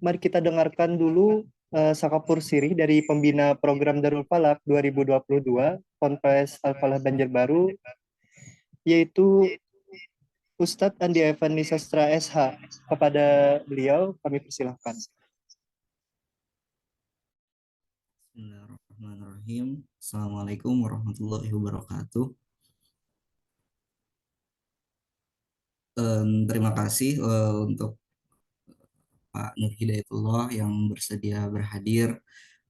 mari kita dengarkan dulu Sakapur Sirih dari pembina program Darul Falak 2022 Ponpes Al-Falah Banjarbaru, yaitu Ustadz Andi Evani Sastra SH. Kepada beliau kami persilahkan. Bismillahirrahmanirrahim. Assalamualaikum warahmatullahi wabarakatuh. Terima kasih untuk Pak Nur Hidayatullah yang bersedia berhadir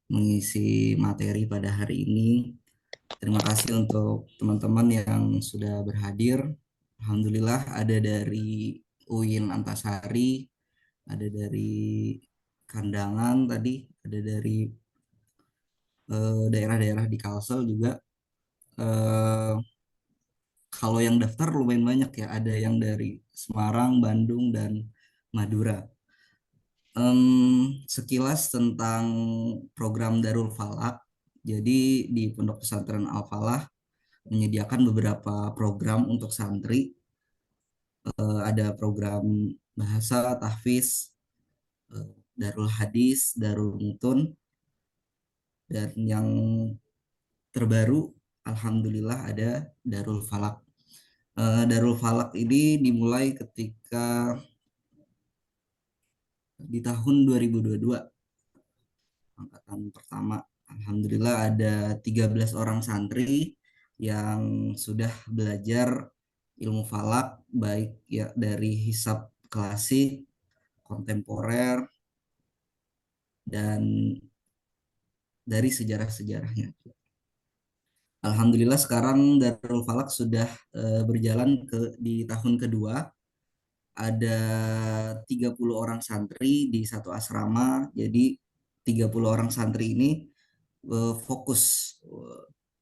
mengisi materi pada hari ini. Terima kasih untuk teman-teman yang sudah berhadir. Alhamdulillah ada dari UIN Antasari, ada dari Kandangan tadi, ada dari daerah-daerah di Kalsel juga. Eh, Kalau yang daftar lumayan banyak ya, ada yang dari Semarang, Bandung, dan Madura. Sekilas tentang program Darul Falak. Jadi di Pondok Pesantren Al Falah menyediakan beberapa program untuk santri. Ada program bahasa, tahfiz, Darul Hadis, Darul Mutun, dan yang terbaru Alhamdulillah ada Darul Falak. Darul Falak ini dimulai ketika di tahun 2022, angkatan pertama. Alhamdulillah ada 13 orang santri yang sudah belajar ilmu falak, baik ya dari hisab klasik, kontemporer, dan dari sejarah-sejarahnya. Alhamdulillah sekarang Darul Falak sudah berjalan di tahun kedua. Ada 30 orang santri di satu asrama. Jadi 30 orang santri ini fokus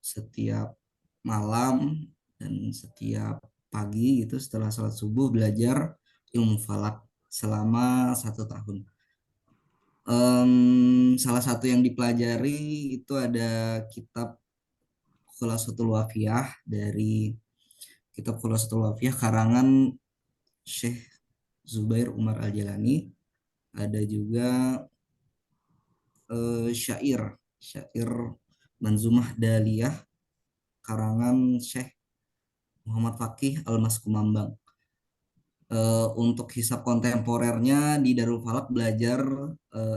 setiap malam dan setiap pagi gitu setelah sholat subuh belajar ilmu falak selama 1 tahun. Salah satu yang dipelajari itu ada kitab Khulasatul Wafiyah, dari kitab Khulasatul Wafiyah karangan Syekh Zubair Umar Al-Jalani. Ada juga syair Manzumah Daliyah karangan Syekh Muhammad Fakih Almas Kumambang. Untuk hisab kontemporernya di Darul Falak belajar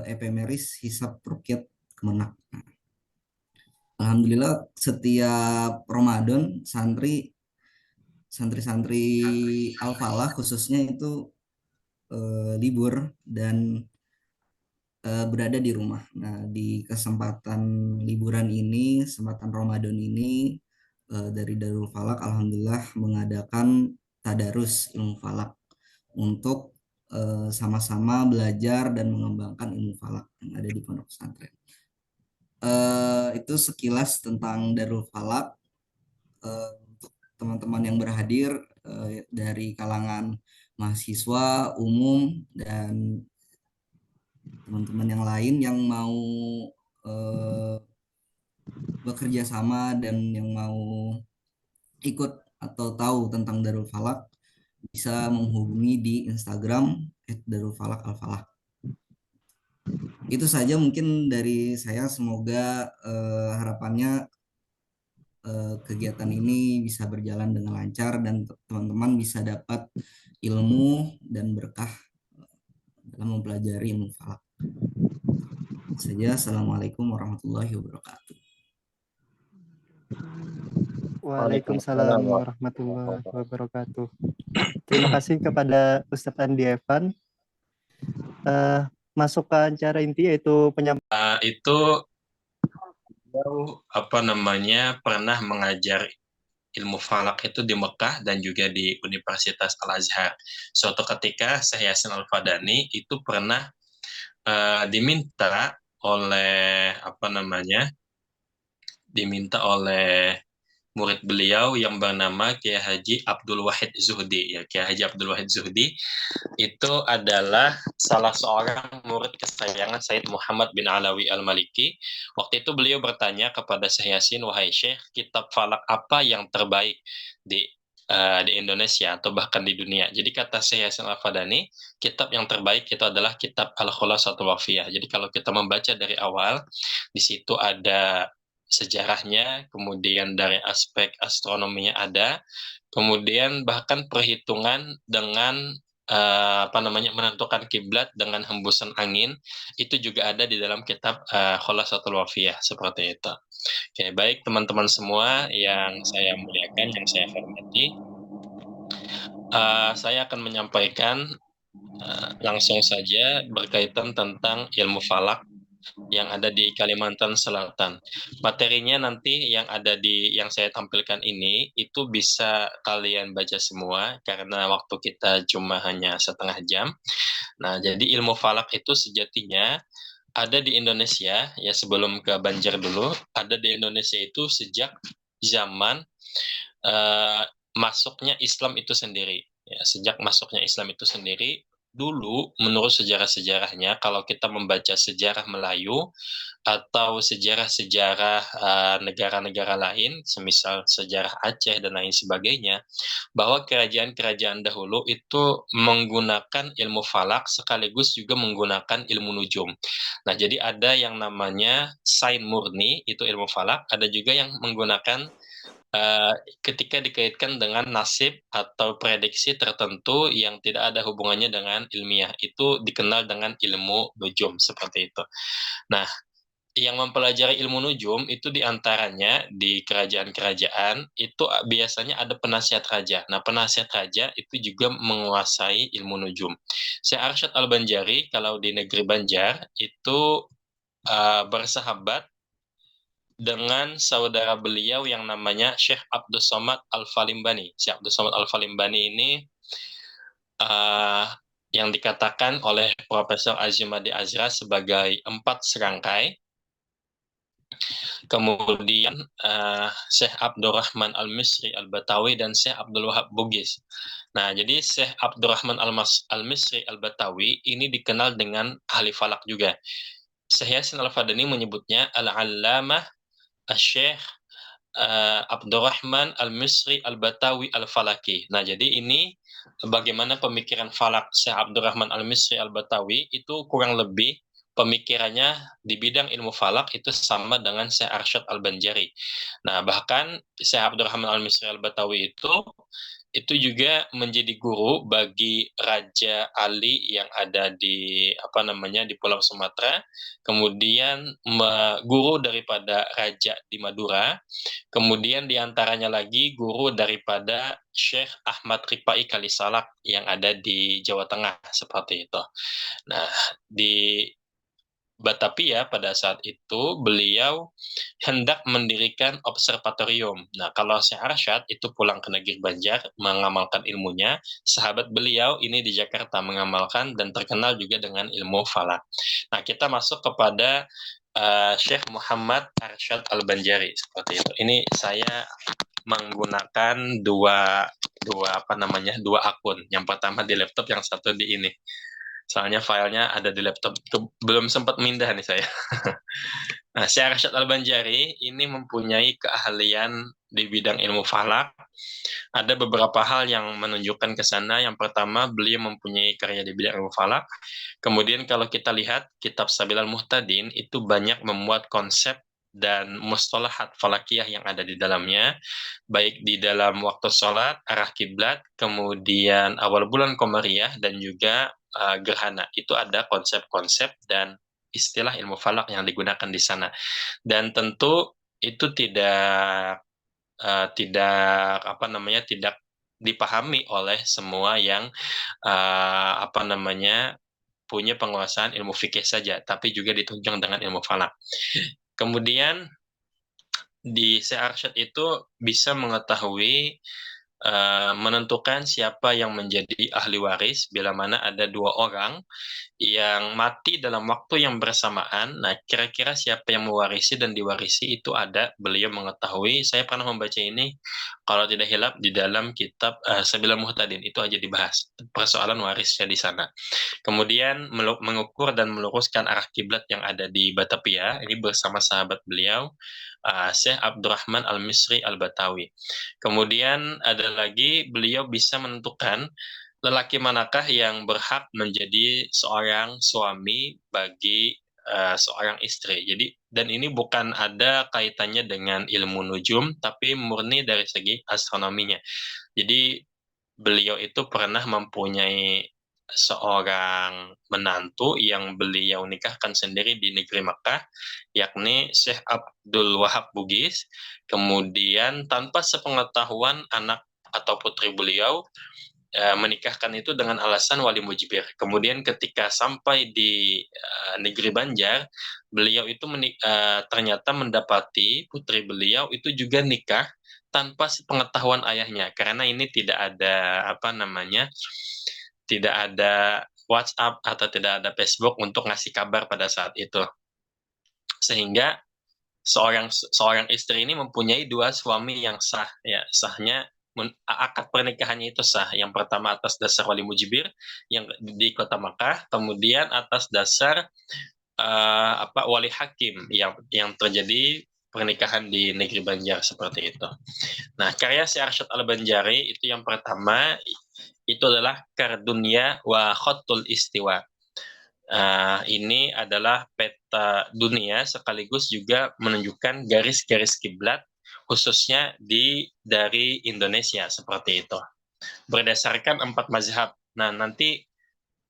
epemeris hisab rukyat kemenak. Alhamdulillah setiap Ramadan santri-santri Al Falah khususnya itu libur dan berada di rumah. Nah, di kesempatan liburan ini, kesempatan Ramadan ini, dari Darul Falak alhamdulillah mengadakan tadarus ilmu falak untuk sama-sama belajar dan mengembangkan ilmu falak yang ada di pondok pesantren. Itu sekilas tentang Darul Falak. Untuk teman-teman yang berhadir dari kalangan mahasiswa umum dan teman-teman yang lain yang mau bekerja sama dan yang mau ikut atau tahu tentang Darul Falak bisa menghubungi di Instagram @darulfalak_alfalah. Itu saja mungkin dari saya. Semoga harapannya kegiatan ini bisa berjalan dengan lancar dan teman-teman bisa dapat ilmu dan berkah dalam mempelajari ilmu falak. Saja. Assalamualaikum warahmatullahi wabarakatuh. Waalaikumsalam warahmatullahi wabarakatuh. Terima kasih kepada Ustadz Andi Evan. Masuk ke acara inti yaitu penyampaian. Itu pernah mengajar ilmu falak itu di Mekah dan juga di Universitas Al-Azhar. Suatu ketika Syekh Yasin Al-Fadani itu pernah diminta oleh murid beliau yang bernama Kiai Haji Abdul Wahid Zuhdi. Ya, Kiai Haji Abdul Wahid Zuhdi itu adalah salah seorang murid kesayangan Said Muhammad bin Alawi Al-Maliki. Waktu itu beliau bertanya kepada Syekh Yasin, "Wahai Syekh, kitab falak apa yang terbaik di di Indonesia atau bahkan di dunia. Jadi kata Syekh Yasin Al-Fadani, kitab yang terbaik itu adalah kitab Al-Khulasatul Wafiyah. Jadi kalau kita membaca dari awal, di situ ada sejarahnya, kemudian dari aspek astronominya ada, kemudian bahkan perhitungan dengan menentukan kiblat dengan hembusan angin itu juga ada di dalam kitab Khulasatul Wafiyah seperti itu. Oke, baik teman-teman semua yang saya muliakan, yang saya hormati, saya akan menyampaikan langsung saja berkaitan tentang ilmu falak yang ada di Kalimantan Selatan. Materinya nanti yang saya tampilkan ini itu bisa kalian baca semua karena waktu kita cuma hanya setengah jam. Nah, jadi ilmu falak itu sejatinya ada di Indonesia ya, sebelum ke Banjar dulu, ada di Indonesia itu sejak zaman masuknya Islam itu sendiri. Ya, sejak masuknya Islam itu sendiri, dulu menurut sejarah-sejarahnya, kalau kita membaca sejarah Melayu atau sejarah-sejarah negara-negara lain, semisal sejarah Aceh dan lain sebagainya, bahwa kerajaan-kerajaan dahulu itu menggunakan ilmu falak sekaligus juga menggunakan ilmu nujum. Nah, jadi ada yang namanya sain murni, itu ilmu falak, ada juga yang menggunakan ketika dikaitkan dengan nasib atau prediksi tertentu yang tidak ada hubungannya dengan ilmiah, itu dikenal dengan ilmu nujum seperti itu. Nah, yang mempelajari ilmu nujum itu diantaranya di kerajaan-kerajaan itu biasanya ada penasihat raja. Nah, penasihat raja itu juga menguasai ilmu nujum. Syekh Arsyad Al-Banjari kalau di negeri Banjar itu bersahabat dengan saudara beliau yang namanya Syekh Abdul Somad Al-Falimbani. Syekh Abdul Somad Al-Falimbani ini yang dikatakan oleh Profesor Azimadi Azra sebagai 4 serangkai. Kemudian Syekh Abdurrahman Al-Misri Al-Batawi dan Syekh Abdul Wahab Bugis. Nah, jadi Syekh Abdurrahman Al-Misri Al-Batawi ini dikenal dengan ahli falak juga. Syekh Yasin Al-Fadani menyebutnya Al-Allamah Syekh Abdurrahman Al-Misri Al-Batawi Al-Falaki. Nah, jadi ini bagaimana pemikiran falak Syekh Abdurrahman Al-Misri Al-Batawi itu kurang lebih pemikirannya di bidang ilmu falak itu sama dengan Syekh Arsyad Al-Banjari. Nah, bahkan Syekh Abdurrahman Al-Misri Al-Batawi itu juga menjadi guru bagi Raja Ali yang ada di di Pulau Sumatera, kemudian guru daripada Raja di Madura, kemudian diantaranya lagi guru daripada Syekh Ahmad Ripai Kalisalak yang ada di Jawa Tengah seperti itu. Nah, di Batavia pada saat itu beliau hendak mendirikan observatorium. Nah, kalau Syekh Arsyad itu pulang ke negeri Banjar mengamalkan ilmunya, sahabat beliau ini di Jakarta mengamalkan dan terkenal juga dengan ilmu falak. Nah, kita masuk kepada Syekh Muhammad Arsyad Al-Banjari seperti itu. Ini saya menggunakan dua akun. Yang pertama di laptop, yang satu di ini. Soalnya filenya ada di laptop. Belum sempat mindah nih saya. Nah, Syekh Arsyad Al-Banjari ini mempunyai keahlian di bidang ilmu falak. Ada beberapa hal yang menunjukkan ke sana. Yang pertama, beliau mempunyai karya di bidang ilmu falak. Kemudian kalau kita lihat kitab Sabilal Muhtadin itu banyak memuat konsep dan mustalahat falakiyah yang ada di dalamnya, baik di dalam waktu sholat, arah kiblat, kemudian awal bulan Qamariyah, dan juga gerhana. Itu ada konsep-konsep dan istilah ilmu falak yang digunakan di sana. Dan tentu itu tidak dipahami oleh semua yang punya penguasaan ilmu fikih saja, tapi juga ditunjang dengan ilmu falak. Kemudian di Syekh Arsyad itu bisa mengetahui menentukan siapa yang menjadi ahli waris bila mana ada 2 orang yang mati dalam waktu yang bersamaan. Nah, kira-kira siapa yang mewarisi dan diwarisi itu ada, beliau mengetahui. Saya pernah membaca ini, kalau tidak hilap, di dalam kitab Sabilal Muhtadin, itu aja dibahas persoalan warisnya di sana. Kemudian mengukur dan meluruskan arah kiblat yang ada di Batavia, ini bersama sahabat beliau, Syekh Abdurrahman Al-Misri Al-Batawi. Kemudian ada lagi beliau bisa menentukan lelaki manakah yang berhak menjadi seorang suami bagi seorang istri. Jadi, dan ini bukan ada kaitannya dengan ilmu nujum, tapi murni dari segi astronominya. Jadi beliau itu pernah mempunyai seorang menantu yang beliau nikahkan sendiri di negeri Makkah, yakni Syekh Abdul Wahab Bugis. Kemudian tanpa sepengetahuan anak atau putri beliau menikahkan itu dengan alasan wali mujibir. Kemudian ketika sampai di negeri Banjar, beliau itu ternyata mendapati putri beliau itu juga nikah tanpa sepengetahuan ayahnya, karena ini tidak ada tidak ada WhatsApp atau tidak ada Facebook untuk ngasih kabar pada saat itu, sehingga seorang istri ini mempunyai dua suami yang sah, ya sahnya akad pernikahannya itu sah. Yang pertama atas dasar wali mujibir yang di kota Makkah, kemudian atas dasar wali hakim yang terjadi pernikahan di negeri Banjar seperti itu. Nah, karya Syekh Arsyad Al-Banjari itu yang pertama itu adalah Kardunya wa Khatul Istiwa. Ini adalah peta dunia sekaligus juga menunjukkan garis-garis kiblat khususnya dari Indonesia seperti itu. Berdasarkan 4 mazhab. Nah, nanti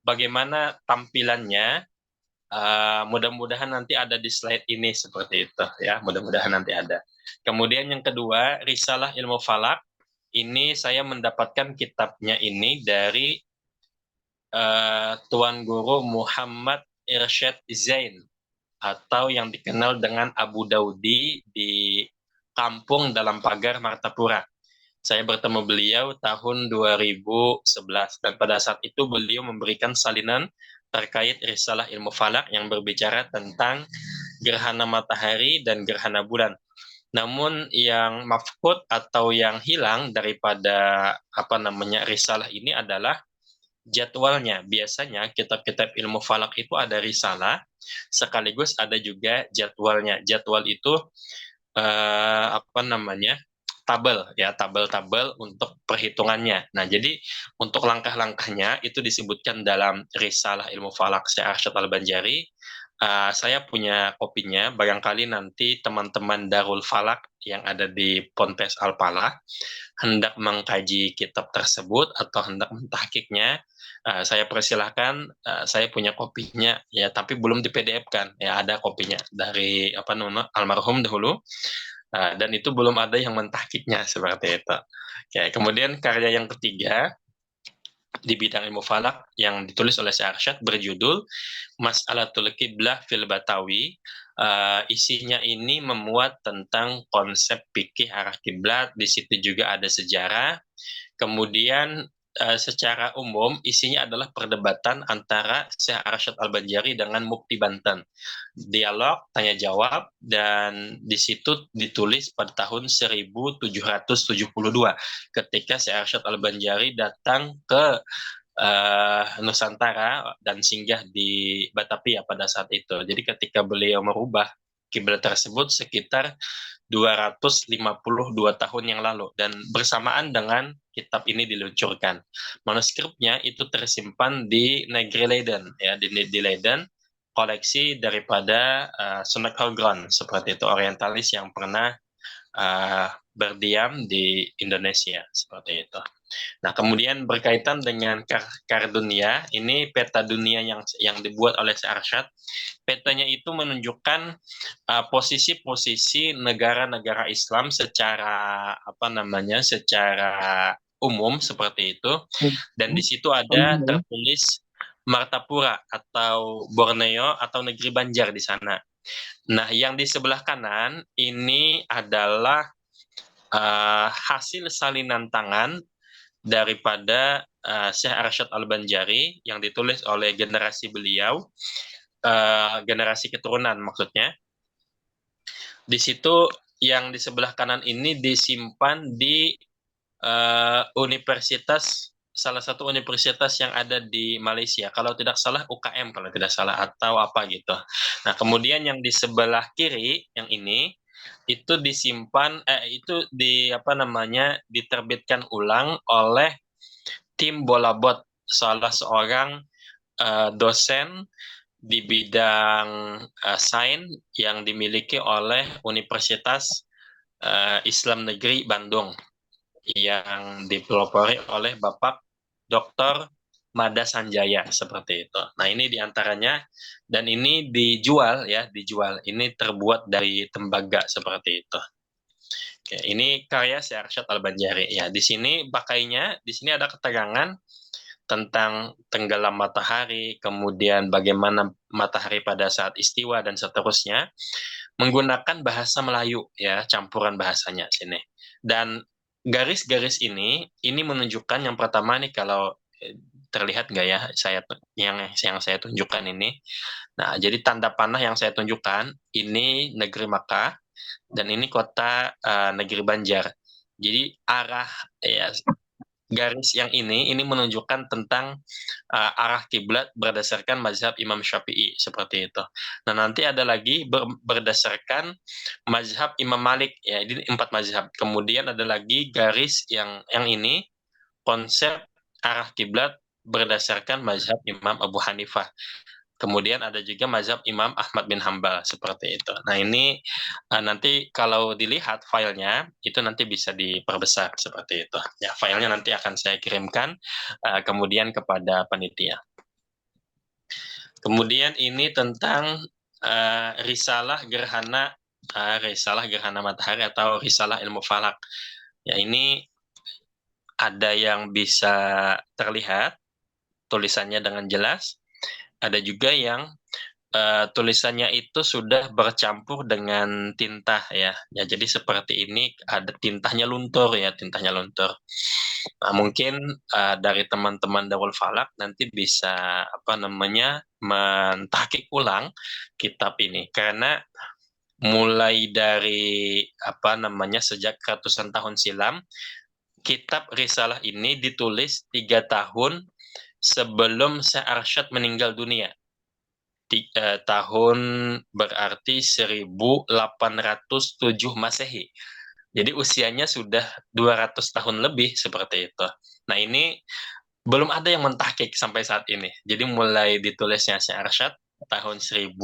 bagaimana tampilannya mudah-mudahan nanti ada di slide ini seperti itu ya, mudah-mudahan nanti ada. Kemudian yang kedua, Risalah Ilmu Falak. Ini saya mendapatkan kitabnya ini dari Tuan Guru Muhammad Irsyad Zain atau yang dikenal dengan Abu Daudi di Kampung Dalam Pagar Martapura. Saya bertemu beliau tahun 2011 dan pada saat itu beliau memberikan salinan terkait Risalah Ilmu Falak yang berbicara tentang gerhana matahari dan gerhana bulan. Namun yang mafqud atau yang hilang daripada risalah ini adalah jadwalnya. Biasanya kitab-kitab ilmu falak itu ada risalah sekaligus ada juga jadwalnya. Jadwal itu tabel untuk perhitungannya. Nah, jadi untuk langkah-langkahnya itu disebutkan dalam Risalah Ilmu Falak Syekh Arsyad Al-Banjari. Saya punya kopinya, barangkali nanti teman-teman Darul Falak yang ada di Ponpes Al-Falah hendak mengkaji kitab tersebut atau hendak mentahkiknya, saya persilahkan. Saya punya kopinya ya, tapi belum di PDF-kan ya, ada kopinya dari almarhum dahulu. Dan itu belum ada yang mentahkiknya seperti itu. Oke, kemudian karya yang ketiga di bidang ilmu falak yang ditulis oleh Syekh Arsyad berjudul Mas'alatul Qiblah fil Batawi. Isinya ini memuat tentang konsep fikih arah kiblat. Di situ juga ada sejarah. Kemudian secara umum isinya adalah perdebatan antara Syekh Arsyad Al-Banjari dengan Mufti Banten. Dialog, tanya jawab, dan di situ ditulis pada tahun 1772 ketika Syekh Arsyad Al-Banjari datang ke Nusantara dan singgah di Batavia pada saat itu. Jadi ketika beliau merubah kiblat tersebut sekitar 252 tahun yang lalu, dan bersamaan dengan kitab ini diluncurkan. Manuskripnya itu tersimpan di negeri Leiden, ya, di Leiden, koleksi daripada Sunak Hogron, seperti itu, orientalis yang pernah berdiam di Indonesia, seperti itu. Nah, kemudian berkaitan dengan Kardunia, ini peta dunia yang dibuat oleh Syekh Arsyad. Petanya itu menunjukkan posisi-posisi negara-negara Islam secara secara umum seperti itu. Dan di situ ada tertulis Martapura atau Borneo atau negeri Banjar di sana. Nah, yang di sebelah kanan ini adalah hasil salinan tangan daripada Syekh Arsyad Al-Banjari yang ditulis oleh generasi beliau, generasi keturunan maksudnya. Di situ yang di sebelah kanan ini disimpan di salah satu universitas yang ada di Malaysia, kalau tidak salah UKM kalau tidak salah atau apa gitu. Nah, kemudian yang di sebelah kiri yang ini itu disimpan itu diterbitkan ulang oleh tim bola bot, salah seorang dosen di bidang sains yang dimiliki oleh Universitas Islam Negeri Bandung yang dipelopori oleh Bapak Dr. Mada Sanjaya seperti itu. Nah, ini diantaranya, dan ini dijual. Ini terbuat dari tembaga seperti itu. Oke, ini karya Syekh Arsyad Al-Banjari. Ya, di sini ada keterangan tentang tenggelam matahari, kemudian bagaimana matahari pada saat istiwa dan seterusnya, menggunakan bahasa Melayu, ya, campuran bahasanya sini. Dan garis-garis ini menunjukkan yang pertama nih, kalau terlihat nggak ya yang saya tunjukkan ini. Nah, jadi tanda panah yang saya tunjukkan ini negeri Makkah dan ini kota negeri Banjar. Jadi arah, ya, garis yang ini menunjukkan tentang arah kiblat berdasarkan mazhab Imam Syafi'i seperti itu. Nah, nanti ada lagi berdasarkan mazhab Imam Malik, ya, ini 4 mazhab. Kemudian ada lagi garis yang ini konsep arah kiblat berdasarkan mazhab Imam Abu Hanifah. Kemudian ada juga mazhab Imam Ahmad bin Hambal seperti itu. Nah, ini nanti kalau dilihat filenya itu nanti bisa diperbesar seperti itu. Ya, filenya nanti akan saya kirimkan kemudian kepada panitia. Kemudian ini tentang risalah gerhana matahari atau risalah ilmu falak. Ya, ini ada yang bisa terlihat tulisannya dengan jelas. Ada juga yang tulisannya itu sudah bercampur dengan tinta, ya. Ya, jadi seperti ini ada tintanya luntur. Nah, mungkin dari teman-teman Darul Falak nanti bisa mentahqiq ulang kitab ini, karena mulai dari sejak ratusan tahun silam kitab risalah ini ditulis 3 tahun sebelum Syekh Arsyad meninggal dunia. Tahun berarti 1807 Masehi. Jadi usianya sudah 200 tahun lebih seperti itu. Nah, ini belum ada yang mentahqiq sampai saat ini. Jadi mulai ditulisnya Syekh Arsyad tahun 1807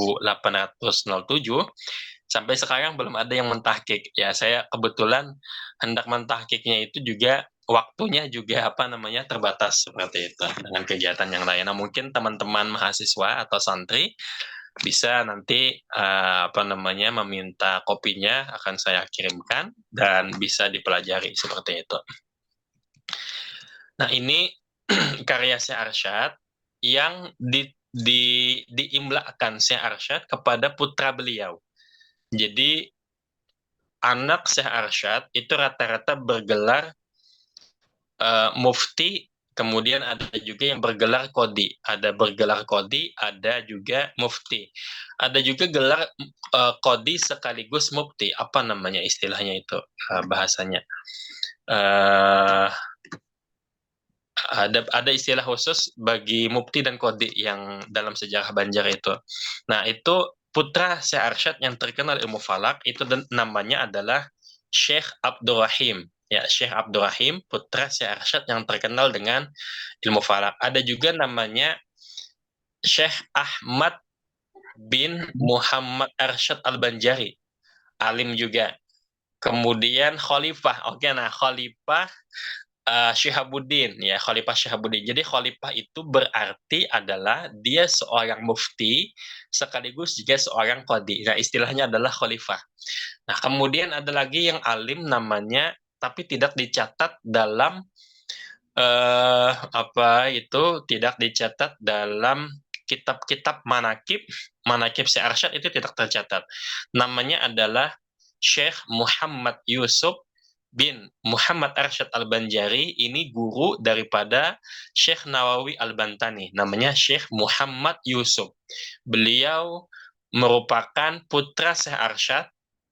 sampai sekarang belum ada yang mentahqiq. Ya, saya kebetulan hendak mentahqiqnya itu juga waktunya juga terbatas seperti itu dengan kegiatan yang lain. Nah, mungkin teman-teman mahasiswa atau santri bisa nanti meminta kopinya, akan saya kirimkan dan bisa dipelajari seperti itu. Nah, ini karya Syekh Arsyad yang diimlakan Syekh Arsyad kepada putra beliau. Jadi anak Syekh Arsyad itu rata-rata bergelar mufti, kemudian ada juga yang bergelar qadhi. Ada bergelar qadhi, ada juga mufti. Ada juga gelar qadhi sekaligus mufti. Apa namanya istilahnya itu, bahasanya? Ada istilah khusus bagi mufti dan qadhi yang dalam sejarah Banjar itu. Nah, itu putra Syekh Arsyad yang terkenal ilmu falak itu namanya adalah Syekh Abdurrahim. Ya, Syekh Abdurrahim, putra Syekh Arsyad yang terkenal dengan ilmu falak. Ada juga namanya Syekh Ahmad bin Muhammad Arsyad Al-Banjari, alim juga. Kemudian Khalifah. Oke, nah Khalifah Syihabuddin, ya, Khalifah Syihabuddin. Jadi Khalifah itu berarti adalah dia seorang mufti sekaligus juga seorang qadhi. Nah, istilahnya adalah Khalifah. Nah, kemudian ada lagi yang alim namanya, tapi tidak dicatat dalam tidak dicatat dalam kitab-kitab manakib Syekh Arsyad, itu tidak tercatat. Namanya adalah Syekh Muhammad Yusuf bin Muhammad Arsyad Al-Banjari. Ini guru daripada Syekh Nawawi Al-Bantani. Namanya Syekh Muhammad Yusuf. Beliau merupakan putra Syekh Arsyad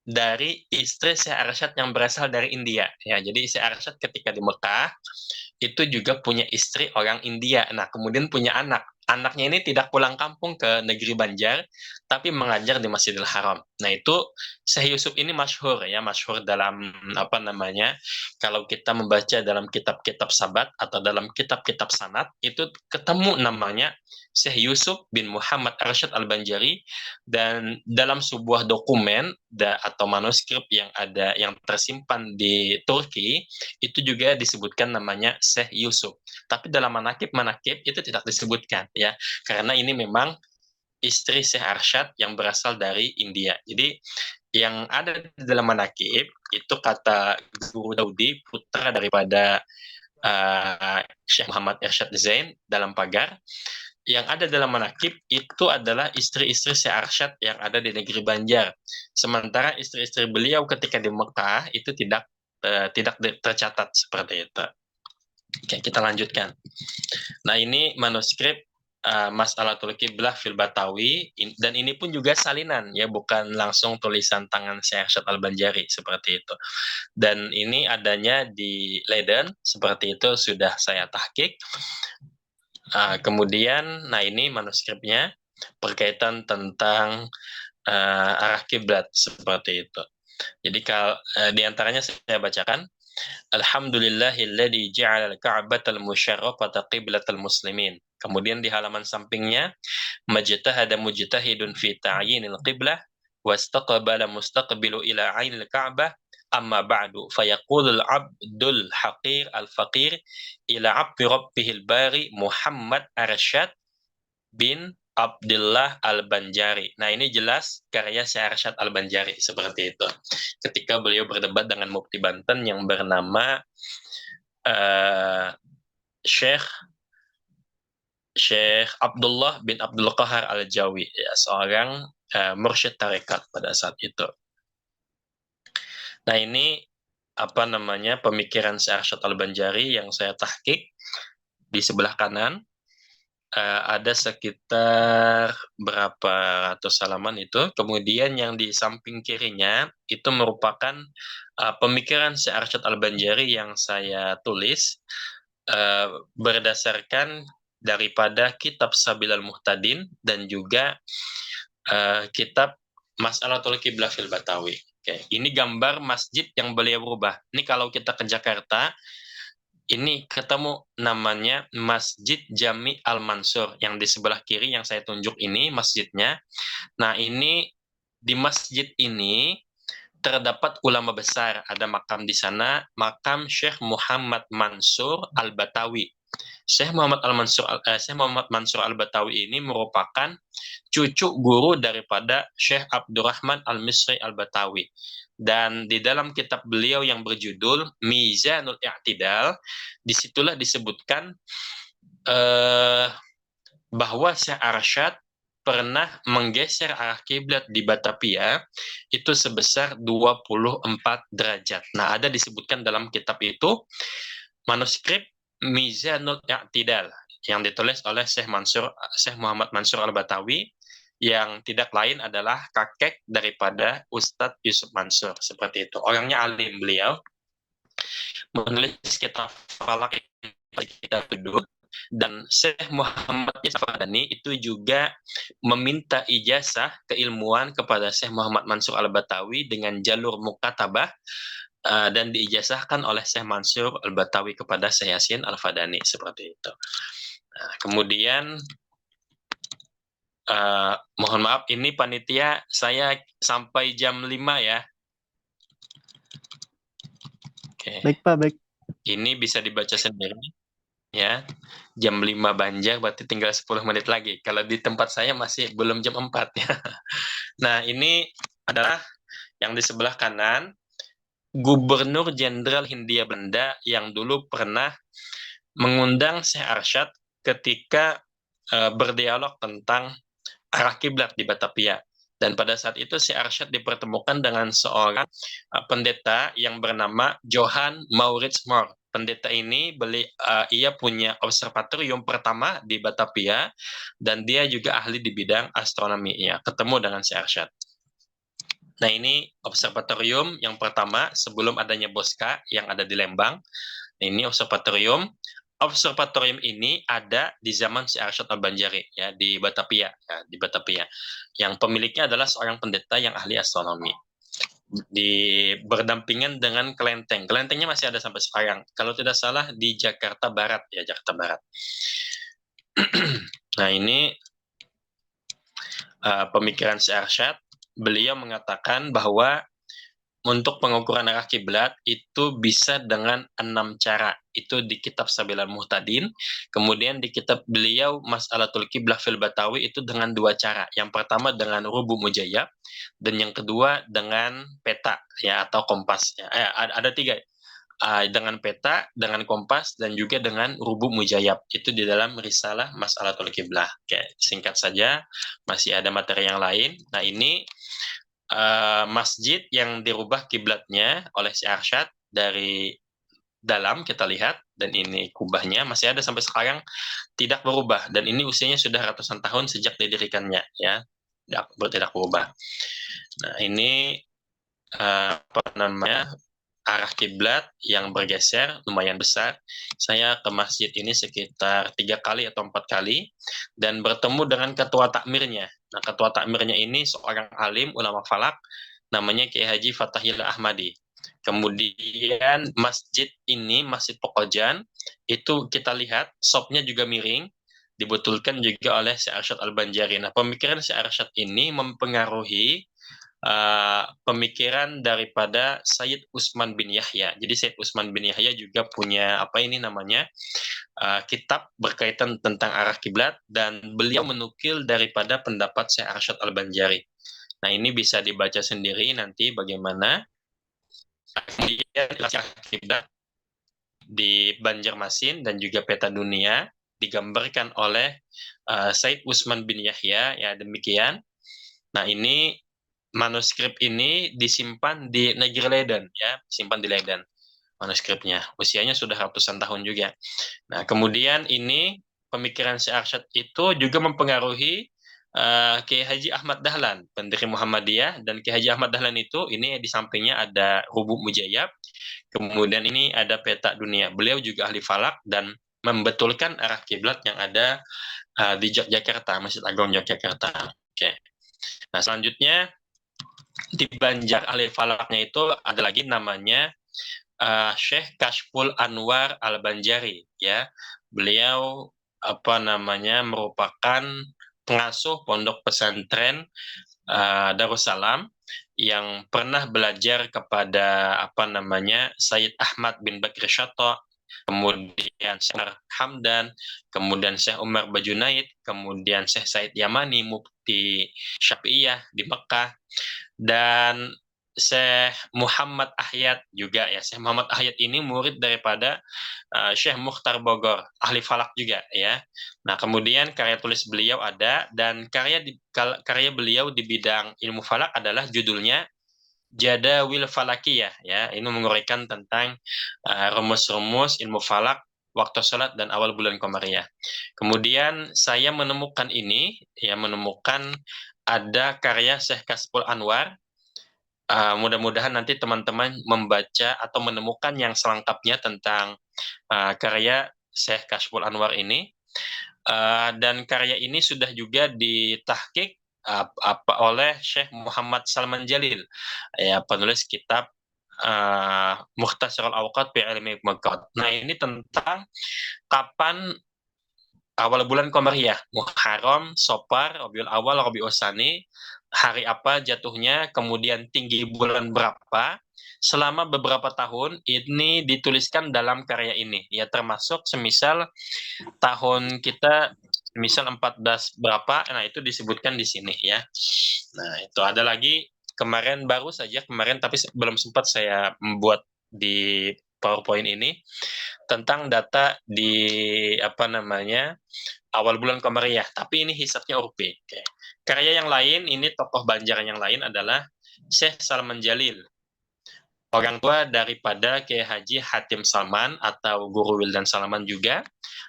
dari istri Syekh Arsyad yang berasal dari India. Ya, jadi Syekh Arsyad ketika di Mekah itu juga punya istri orang India. Nah, kemudian punya anak. anaknya ini tidak pulang kampung ke negeri Banjar, tapi mengajar di Masjidil Haram. Nah itu Syekh Yusuf ini masyhur ya, masyhur dalam apa namanya, kalau kita membaca dalam kitab-kitab sabat atau dalam kitab-kitab sanad, itu ketemu namanya Syekh Yusuf bin Muhammad Arsyad Al-Banjari, dan dalam sebuah dokumen atau manuskrip yang ada yang tersimpan di Turki, itu juga disebutkan namanya Syekh Yusuf. Tapi dalam manakib itu tidak disebutkan ya, karena ini memang istri Syekh Arsyad yang berasal dari India. Jadi yang ada di dalam manakib itu kata Guru Daudi, putra daripada Syekh Muhammad Arsyad Zain dalam pagar, yang ada dalam manakib itu adalah istri-istri Syekh Arsyad yang ada di negeri Banjar. Sementara istri-istri beliau ketika di Mekah itu tidak tercatat seperti itu. Oke, kita lanjutkan. Nah, ini manuskrip Mas'alatul Qiblah fil Batawi, dan ini pun juga salinan ya, bukan langsung tulisan tangan Syekh Arsyad Al-Banjari seperti itu. Dan ini adanya di Leiden, seperti itu sudah saya tahqiq. Kemudian, nah ini manuskripnya berkaitan tentang arah kiblat seperti itu. Jadi di antaranya saya bacakan. Alhamdulillahilladzi ja'ala al-Ka'batal musyarrafata qiblatal muslimin. Kemudian di halaman sampingnya, majtahada mujtahidun fi ta'yinil qiblah wastaqbala mustaqbilu ila 'ainil Ka'bah, amma ba'du fayaqulul 'abdul haqir al-faqir ila 'abdi rabbihil bari Muhammad Arsyad bin Abdullah Al-Banjari. Nah, ini jelas karya Syekh Arsyad Al-Banjari seperti itu. Ketika beliau berdebat dengan Mufti Banten yang bernama Syekh Abdullah bin Abdul Qahar Al-Jawi, ya, seorang mursyid tarekat pada saat itu. Nah, ini apa namanya pemikiran Syekh Arsyad Al-Banjari yang saya tahqiq. Di sebelah kanan ada sekitar berapa ratus halaman itu. Kemudian yang di samping kirinya itu merupakan pemikiran Syekh Arsyad Al-Banjari yang saya tulis berdasarkan daripada kitab Sabilal Muhtadin dan juga kitab Mas'alatul Qiblah fil Batawi. Oke, ini gambar masjid yang beliau rubah. Ini kalau kita ke Jakarta, ini ketemu namanya Masjid Jami Al-Mansur, yang di sebelah kiri yang saya tunjuk ini masjidnya. Nah, ini di masjid ini terdapat ulama besar, ada makam di sana, makam Syekh Muhammad Mansur Al-Batawi. Syekh Muhammad Mansur Al-Batawi ini merupakan cucu guru daripada Syekh Abdurrahman Al-Misri Al-Batawi. Dan di dalam kitab beliau yang berjudul Mizanul I'tidal, disitulah disebutkan bahwa Syekh Arsyad pernah menggeser arah kiblat di Batavia itu sebesar 24 derajat. Nah, ada disebutkan dalam kitab itu manuskrip Mizanul I'tidal yang ditulis oleh Syekh Muhammad Mansur Al-Batawi, yang tidak lain adalah kakek daripada Ustadz Yusuf Mansur, seperti itu. Orangnya alim beliau, menulis kitab falak kitab kedua. Dan Syekh Muhammad Al-Fadani itu juga meminta ijazah keilmuan kepada Syekh Muhammad Mansur Al-Batawi dengan jalur mukatabah, dan diijazahkan oleh Syekh Mansur Al-Batawi kepada Syekh Yasin Al-Fadani, seperti itu. Nah, kemudian mohon maaf, ini panitia saya sampai jam 5 ya. Oke. Baik Pak, baik. Ini bisa dibaca sendiri ya. Jam 5 Banjar berarti tinggal 10 menit lagi. Kalau di tempat saya masih belum jam 4 ya. Nah, ini adalah yang di sebelah kanan, Gubernur Jenderal Hindia Belanda yang dulu pernah mengundang Syekh Arsyad ketika berdialog tentang arah kiblat di Batavia. Dan pada saat itu Syekh Arsyad dipertemukan dengan seorang pendeta yang bernama Johann Maurits Mohr. Pendeta ini ia punya observatorium pertama di Batavia, dan dia juga ahli di bidang astronomi. Ya, ketemu dengan Syekh Arsyad. Nah, ini observatorium yang pertama sebelum adanya Bosca yang ada di Lembang. Nah, ini observatorium. observatorium ini ada di zaman Syekh Arsyad Al-Banjari ya di Batavia ya, di Batavia. Yang pemiliknya adalah seorang pendeta yang ahli astronomi. Berdampingan dengan kelenteng. Kelentengnya masih ada sampai sekarang. Kalau tidak salah di Jakarta Barat ya, Jakarta Barat. Nah, ini pemikiran Syekh Arsyad. Beliau mengatakan bahwa untuk pengukuran arah kiblat itu bisa dengan 6 cara. Itu di kitab Sabilal Muhtadin. Kemudian di kitab beliau Mas'alatul Qiblah fil Batawi itu dengan 2 cara. Yang pertama dengan rubu mujayyab dan yang kedua dengan peta ya atau kompas. Ya. Ada 3. Dengan peta, dengan kompas dan juga dengan rubu mujayyab. Itu di dalam risalah Mas'alatul Qiblah. Oke, singkat saja, masih ada materi yang lain. Nah, ini masjid yang dirubah kiblatnya oleh Syekh Arsyad dari dalam kita lihat, dan ini kubahnya masih ada sampai sekarang, tidak berubah, dan ini usianya sudah ratusan tahun sejak didirikannya ya, tidak berubah. Nah, ini apa namanya, arah kiblat yang bergeser lumayan besar. Saya ke masjid ini sekitar 3 kali atau 4 kali dan bertemu dengan ketua takmirnya. Nah, ketua takmirnya ini seorang alim ulama falak, namanya Kiai Haji Fatahil Ahmadi. Kemudian masjid ini, Masjid Pokojan, itu kita lihat shopnya juga miring, dibetulkan juga oleh Syekh Arsyad Al-Banjari. Nah, pemikiran Syekh Arsyad ini mempengaruhi pemikiran daripada Sayyid Utsman bin Yahya. Jadi Sayyid Utsman bin Yahya juga punya apa ini namanya kitab berkaitan tentang arah kiblat dan beliau menukil daripada pendapat Syekh Arsyad Al-Banjari. Nah, ini bisa dibaca sendiri nanti bagaimana kemudian arah kiblat di Banjarmasin dan juga peta dunia digambarkan oleh Sayyid Utsman bin Yahya ya, demikian. Nah, ini manuskrip ini disimpan di negeri Leiden ya, simpan di Leiden manuskripnya. Usianya sudah ratusan tahun juga. Nah, kemudian ini pemikiran Syekh Arsyad itu juga mempengaruhi Kiai Haji Ahmad Dahlan, pendiri Muhammadiyah, dan Kiai Haji Ahmad Dahlan itu ini di sampingnya ada Rubuk Mujayyab, kemudian ini ada peta dunia. Beliau juga ahli falak dan membetulkan arah kiblat yang ada di Yogyakarta, Masjid Agung Yogyakarta. Oke. Nah, selanjutnya di Banjar ahli falaknya itu ada lagi namanya Syekh Kashful Anwar Al-Banjari ya. Beliau apa namanya merupakan pengasuh pondok pesantren Darussalam yang pernah belajar kepada apa namanya Sayyid Ahmad bin Bakri Syato, kemudian Syekh Hamdan, kemudian Syekh Umar Bajunaid, kemudian Syekh Said Yamani, Mufti Syafi'iyah di Mekah, dan Syekh Muhammad Ahyad juga ya. Syekh Muhammad Ahyad ini murid daripada Syekh Mukhtar Bogor, ahli falak juga ya. Nah, kemudian karya tulis beliau ada, dan karya beliau di bidang ilmu falak adalah judulnya Jadawil Falakiyah ya. Ini menguraikan tentang rumus-rumus ilmu falak, waktu sholat dan awal bulan Qamariyah. Kemudian saya menemukan ini ya, menemukan ada karya Syekh Kashful Anwar. Mudah-mudahan nanti teman-teman membaca atau menemukan yang selengkapnya tentang karya Syekh Kashful Anwar ini. Dan karya ini sudah juga ditahqiq oleh Syekh Muhammad Salman Jalil, ya, penulis kitab Mukhtasarul Awqat fi Ilmi Muqaddad. Nah, ini tentang kapan awal bulan Qamariyah, Muharram, Safar, Rabiul Awal, Rabiul Tsani, hari apa jatuhnya, kemudian tinggi bulan berapa, selama beberapa tahun ini dituliskan dalam karya ini. Ya, termasuk semisal tahun kita, misal 14 berapa, nah itu disebutkan di sini ya. Nah, itu ada lagi kemarin, baru saja kemarin, tapi belum sempat saya membuat di PowerPoint ini, tentang data di apa namanya awal bulan Qamariyah, tapi ini hisabnya Urfi. Oke. Karya yang lain, ini tokoh Banjar yang lain adalah Syekh Salman Jalil, orang tua daripada Kiai Haji Hatim Salman atau Guru Wildan Salman juga.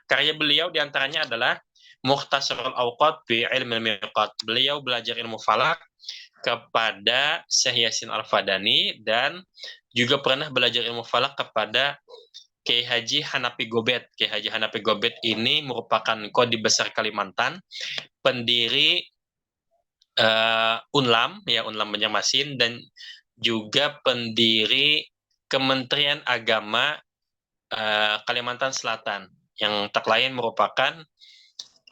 Karya beliau diantaranya adalah Mukhtasarul Awqat fi Ilmi Miqat. Beliau belajar ilmu falak kepada Syekh Yasin Al-Fadani dan juga pernah belajar ilmu falak kepada Kiai Haji Hanapi Gobet. Kiai Haji Hanapi Gobet ini merupakan Qadi Besar Kalimantan, pendiri Unlam, ya Unlam Banjarmasin, dan juga pendiri Kementerian Agama Kalimantan Selatan, yang tak lain merupakan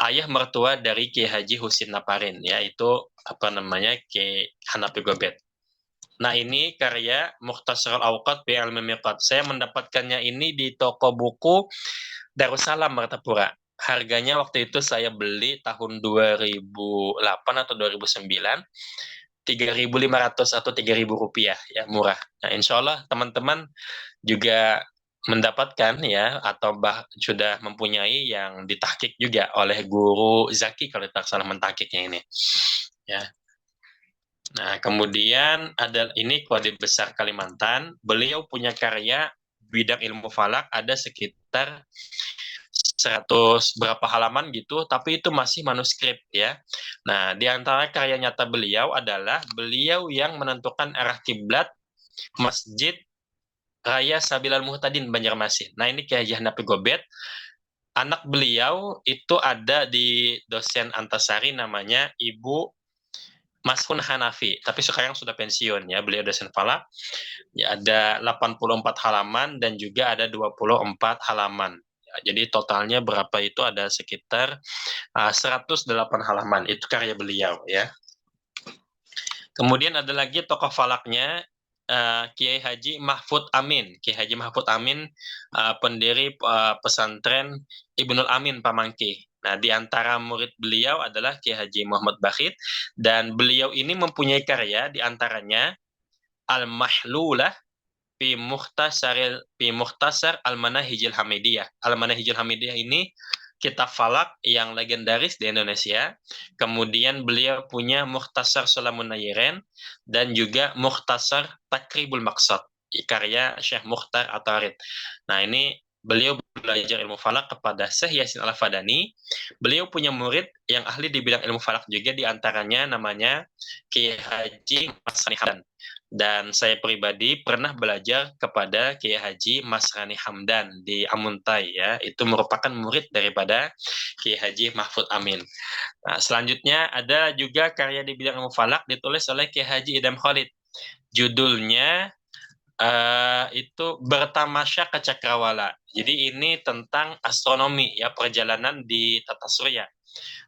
ayah mertua dari Kiai Haji Husin Naparin, yaitu Kiai Hanapi Gobet. Nah, ini karya Mukhtasarul Awqat bi Ilmi Miqat. Saya mendapatkannya ini di toko buku Darussalam Martapura. Harganya waktu itu saya beli tahun 2008 atau 2009, 3.500 atau 3.000 rupiah, ya murah. Nah, insya Allah teman-teman juga mendapatkan ya, atau sudah mempunyai yang ditahqiq juga oleh Guru Zaki kalau tak salah mentahqiqnya ini. Ya. Nah, kemudian ada ini Qadi Besar Kalimantan. Beliau punya karya bidang ilmu falak ada sekitar 100 berapa halaman gitu, tapi itu masih manuskrip ya. Nah, di antara karya nyata beliau adalah beliau yang menentukan arah kiblat Masjid Raya Sabilal Muhtadin Banjarmasin. Nah, ini Kiai Haji Hanapi Gobet. Anak beliau itu ada di dosen Antasari namanya Ibu Masun Hanafi, tapi sekarang sudah pensiun ya, beliau dosen falak. Ya, ada 84 halaman dan juga ada 24 halaman. Ya, jadi totalnya berapa itu ada sekitar 108 halaman. Itu karya beliau ya. Kemudian ada lagi tokoh falaknya Kiai Haji Mahfud Amin. Kiai Haji Mahfud Amin pendiri pesantren Ibnul Amin Pamangki. Nah, di antara murid beliau adalah Kiai Haji Muhammad Bakhit, dan beliau ini mempunyai karya di antaranya Al-Mahlulah fi Mukhtasar Al-Manahijil Hamidiyah. Al-Manahijil Hamidiyah ini kitab falak yang legendaris di Indonesia. Kemudian beliau punya Mukhtasar Sulamun Nayiren dan juga Mukhtasar Takribul Maqsad, karya Syekh Mukhtar Atarid. Nah, ini beliau belajar ilmu falak kepada Syekh Yasin Al-Fadani. Beliau punya murid yang ahli di bidang ilmu falak juga, di antaranya namanya Kiai Haji Masrani Hamdan. Dan saya pribadi pernah belajar kepada Kiai Haji Masrani Hamdan di Amuntai ya. Itu merupakan murid daripada Kiai Haji Mahfud Amin. Nah, selanjutnya ada juga karya di bidang ilmu falak ditulis oleh Kiai Haji Idam Khalid. Judulnya itu Bertamasya ke Cakrawala. Jadi ini tentang astronomi ya, perjalanan di tata surya.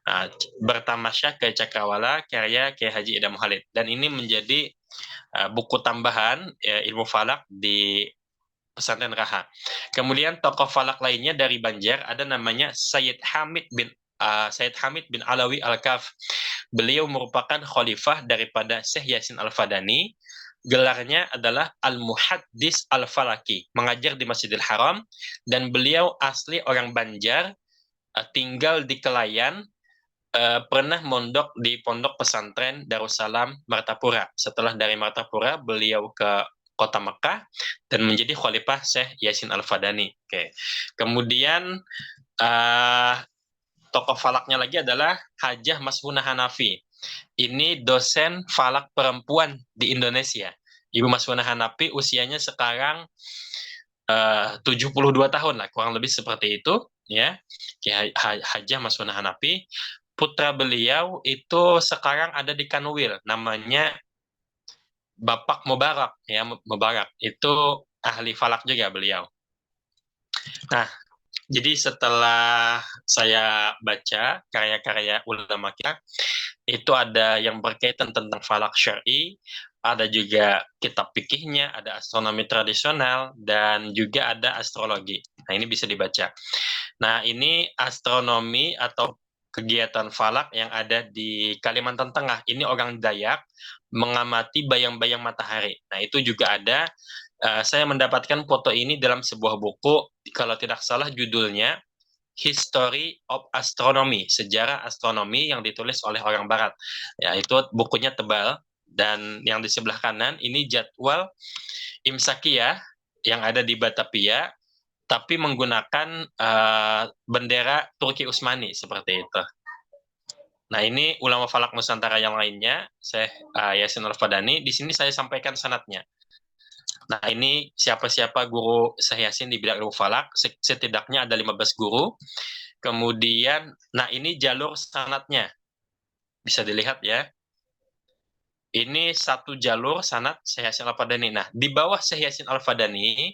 Nah, Bertamasya ke Cakrawala karya Kiai Haji Idam Khalid, dan ini menjadi buku tambahan ya, ilmu falak di pesantren Raha. Kemudian tokoh falak lainnya dari Banjar ada namanya Sayyid Hamid bin Alawi Al-Kaf. Beliau merupakan khalifah daripada Syekh Yasin Al-Fadani. Gelarnya adalah Al-Muhaddis Al-Falaki, mengajar di Masjidil Haram, dan beliau asli orang Banjar, tinggal di Kelayan, pernah mondok di pondok pesantren Darussalam Martapura. Setelah dari Martapura, beliau ke kota Mekah dan menjadi khalifah Syekh Yasin Al-Fadani. Oke. Kemudian tokoh falaknya lagi adalah Hajah Masmunah Hanafi. Ini dosen falak perempuan di Indonesia. Ibu Masmunah Hanafi usianya sekarang 72 tahun lah, kurang lebih seperti itu ya. Hajah Masmunah Hanafi. Putra beliau itu sekarang ada di Kanwil, namanya Bapak Mubarak ya. Mubarak itu ahli falak juga beliau. Nah, jadi setelah saya baca karya-karya ulama kita, itu ada yang berkaitan tentang falak syar'i, ada juga kitab fikihnya, ada astronomi tradisional, dan juga ada astrologi. Nah, ini bisa dibaca. Nah, ini astronomi atau kegiatan falak yang ada di Kalimantan Tengah. Ini orang Dayak mengamati bayang-bayang matahari. Nah, itu juga ada. Saya mendapatkan foto ini dalam sebuah buku, kalau tidak salah judulnya History of Astronomy, sejarah astronomi yang ditulis oleh orang Barat. Ya, itu bukunya tebal, dan yang di sebelah kanan ini jadwal Imsakiyah yang ada di Batavia, tapi menggunakan bendera Turki Utsmani seperti itu. Nah, ini ulama falak Nusantara yang lainnya, Syekh Yasin Al-Fadani. Di sini saya sampaikan sanadnya. Nah, ini siapa-siapa guru Syekh Yasin di bidang ilmu falak, setidaknya ada 15 guru. Kemudian, nah ini jalur sanatnya. Bisa dilihat ya. Ini satu jalur sanat Syekh Yasin Al-Fadani. Nah, di bawah Syekh Yasin Al-Fadani,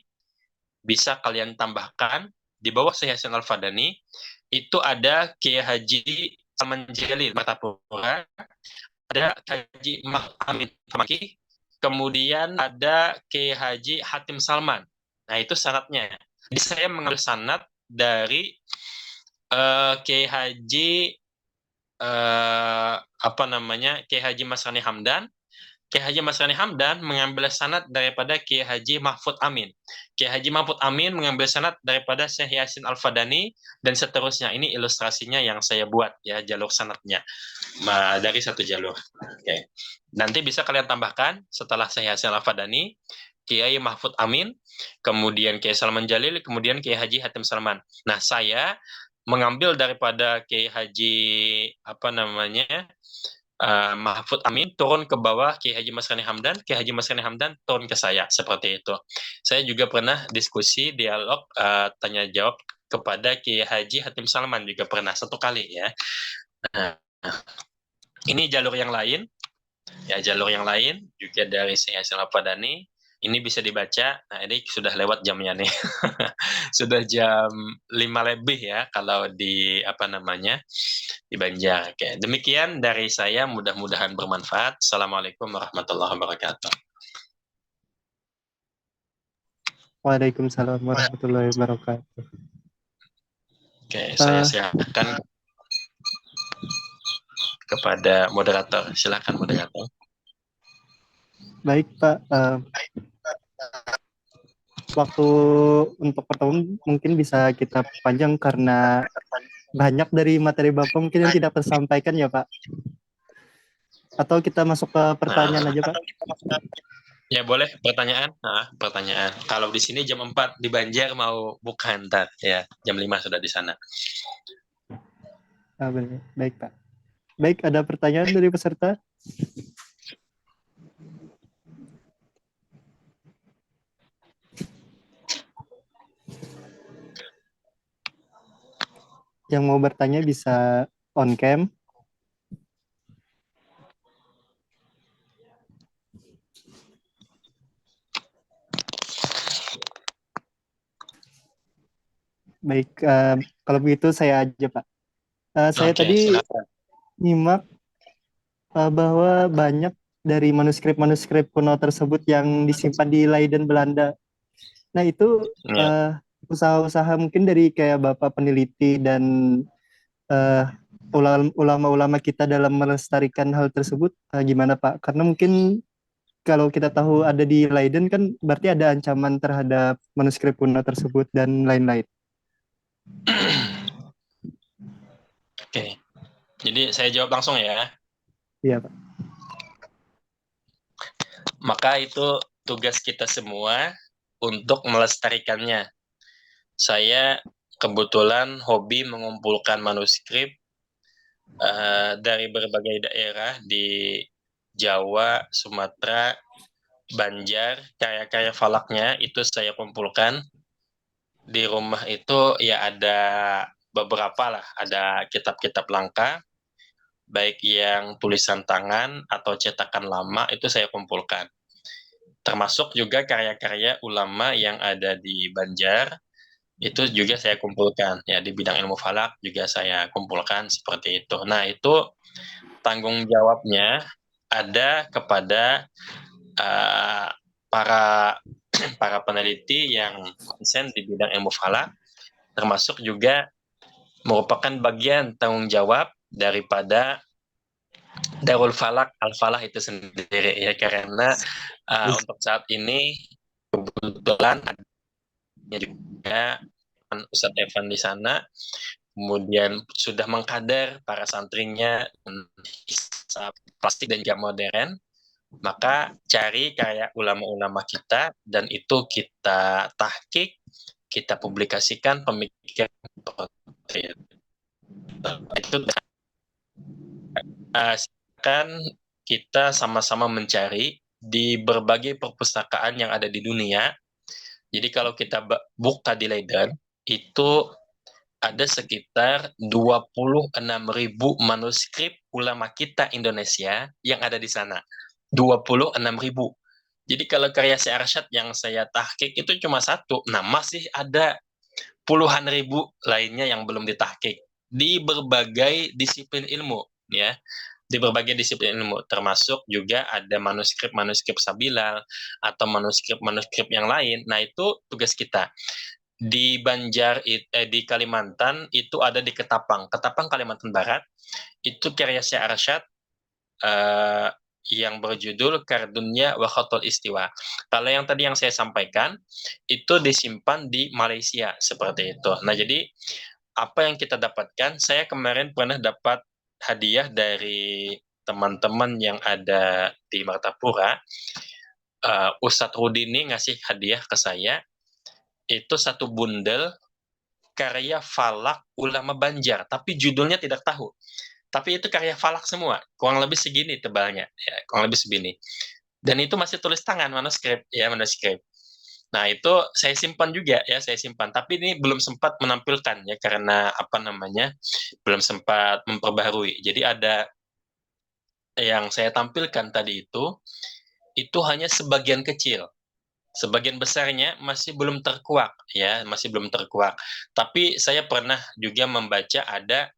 bisa kalian tambahkan, di bawah Syekh Yasin Al-Fadani, itu ada Kiai Haji Salman Jalil Martapura, ada Haji Amin Famaki, kemudian ada Kiai Haji Hatim Salman. Nah, itu sanatnya. Jadi saya mengambil sanat dari Kiai Haji apa namanya, Kiai Haji Masrani Hamdan. Kiai Haji Masrani Hamdan mengambil sanad daripada Kiai Haji Mahfud Amin. Kiai Haji Mahfud Amin mengambil sanad daripada Syekh Yasin Al-Fadani, dan seterusnya. Ini ilustrasinya yang saya buat ya, jalur sanadnya. Dari satu jalur. Oke. Nanti bisa kalian tambahkan setelah Syekh Yasin Al-Fadani, Kiai Mahfud Amin, kemudian Kiai Salman Jalil, kemudian Kiai Haji Hatim Salman. Nah, saya mengambil daripada Kiai Haji apa namanya, Mahfud Amin turun ke bawah Kiai Haji Masrani Hamdan, Kiai Haji Masrani Hamdan turun ke saya, seperti itu. Saya juga pernah diskusi dialog tanya jawab kepada Kiai Haji Hatim Salman, juga pernah satu kali ya. Nah, ini jalur yang lain, ya jalur yang lain juga dari Syekh Yasin Al-Fadani. Ini bisa dibaca. Nah, ini sudah lewat jamnya nih. Sudah jam 5 lebih ya kalau di apa namanya, di Banjar. Oke, demikian dari saya, mudah-mudahan bermanfaat. Assalamualaikum warahmatullahi wabarakatuh. Waalaikumsalam warahmatullahi wabarakatuh. Oke, saya silakan kepada moderator. Silakan moderator. Baik Pak, waktu untuk pertemuan mungkin bisa kita panjang karena banyak dari materi Bapak mungkin yang tidak tersampaikan ya Pak. Atau kita masuk ke pertanyaan aja Pak. Ya boleh, pertanyaan. Pertanyaan. Kalau di sini jam 4, di Banjar mau buka ntar ya, jam 5 sudah di sana. Baik Pak. Baik, ada pertanyaan dari peserta? Yang mau bertanya bisa on cam. Baik, kalau begitu saya aja Pak. Saya tadi silakan. nyimak bahwa banyak dari manuskrip-manuskrip kuno tersebut yang disimpan di Leiden, Belanda. Nah itu usaha-usaha mungkin dari kayak Bapak peneliti dan ulama-ulama kita dalam melestarikan hal tersebut gimana Pak? Karena mungkin kalau kita tahu ada di Leiden kan berarti ada ancaman terhadap manuskrip kuno tersebut dan lain-lain. Oke. Jadi saya jawab langsung ya. Iya Pak. Maka itu tugas kita semua untuk melestarikannya. Saya kebetulan hobi mengumpulkan manuskrip dari berbagai daerah di Jawa, Sumatera, Banjar, karya-karya falaknya itu saya kumpulkan. Di rumah itu ya ada beberapa lah, ada kitab-kitab langka, baik yang tulisan tangan atau cetakan lama, itu saya kumpulkan. Termasuk juga karya-karya ulama yang ada di Banjar, itu juga saya kumpulkan. Ya, di bidang ilmu falak juga saya kumpulkan seperti itu. Nah, itu tanggung jawabnya ada kepada para para peneliti yang konsen di bidang ilmu falak, termasuk juga merupakan bagian tanggung jawab daripada Darul Falak Al-Falah itu sendiri ya, karena untuk saat ini kebetulan ada juga Ustadz Evan di sana, kemudian sudah mengkader para santrinya plastik dan jam modern. Maka cari karya ulama-ulama kita dan itu kita tahqiq, kita publikasikan pemikiran itu. Silakan kita sama-sama mencari di berbagai perpustakaan yang ada di dunia. Jadi kalau kita buka di Leiden, itu ada sekitar 26.000 manuskrip ulama kita Indonesia yang ada di sana. 26.000. Jadi kalau karya Syekh Arsyad yang saya tahqiq itu cuma satu. Nah, masih ada puluhan ribu lainnya yang belum ditahqiq di berbagai disiplin ilmu, ya. Di berbagai disiplin ilmu, termasuk juga ada manuskrip-manuskrip Sabilal atau manuskrip-manuskrip yang lain. Nah, itu tugas kita. Di di Kalimantan itu ada di Ketapang Kalimantan Barat, itu karya Syekh Arsyad yang berjudul Kardunya wa Khatul Istiwa. Kalau yang tadi yang saya sampaikan itu disimpan di Malaysia seperti itu. Nah, jadi apa yang kita dapatkan, saya kemarin pernah dapat hadiah dari teman-teman yang ada di Martapura. Ustadz Rudi ini ngasih hadiah ke saya, itu satu bundel karya falak ulama Banjar, tapi judulnya tidak tahu. Tapi itu karya falak semua, kurang lebih segini tebalnya, ya, kurang lebih segini. Dan itu masih tulis tangan, manuskrip, ya, manuskrip. Nah, itu saya simpan juga, ya, saya simpan. Tapi ini belum sempat menampilkan, ya, karena apa namanya, belum sempat memperbaharui. Jadi ada yang saya tampilkan tadi itu hanya sebagian kecil. Sebagian besarnya masih belum terkuak, ya, masih belum terkuak. Tapi saya pernah juga membaca ada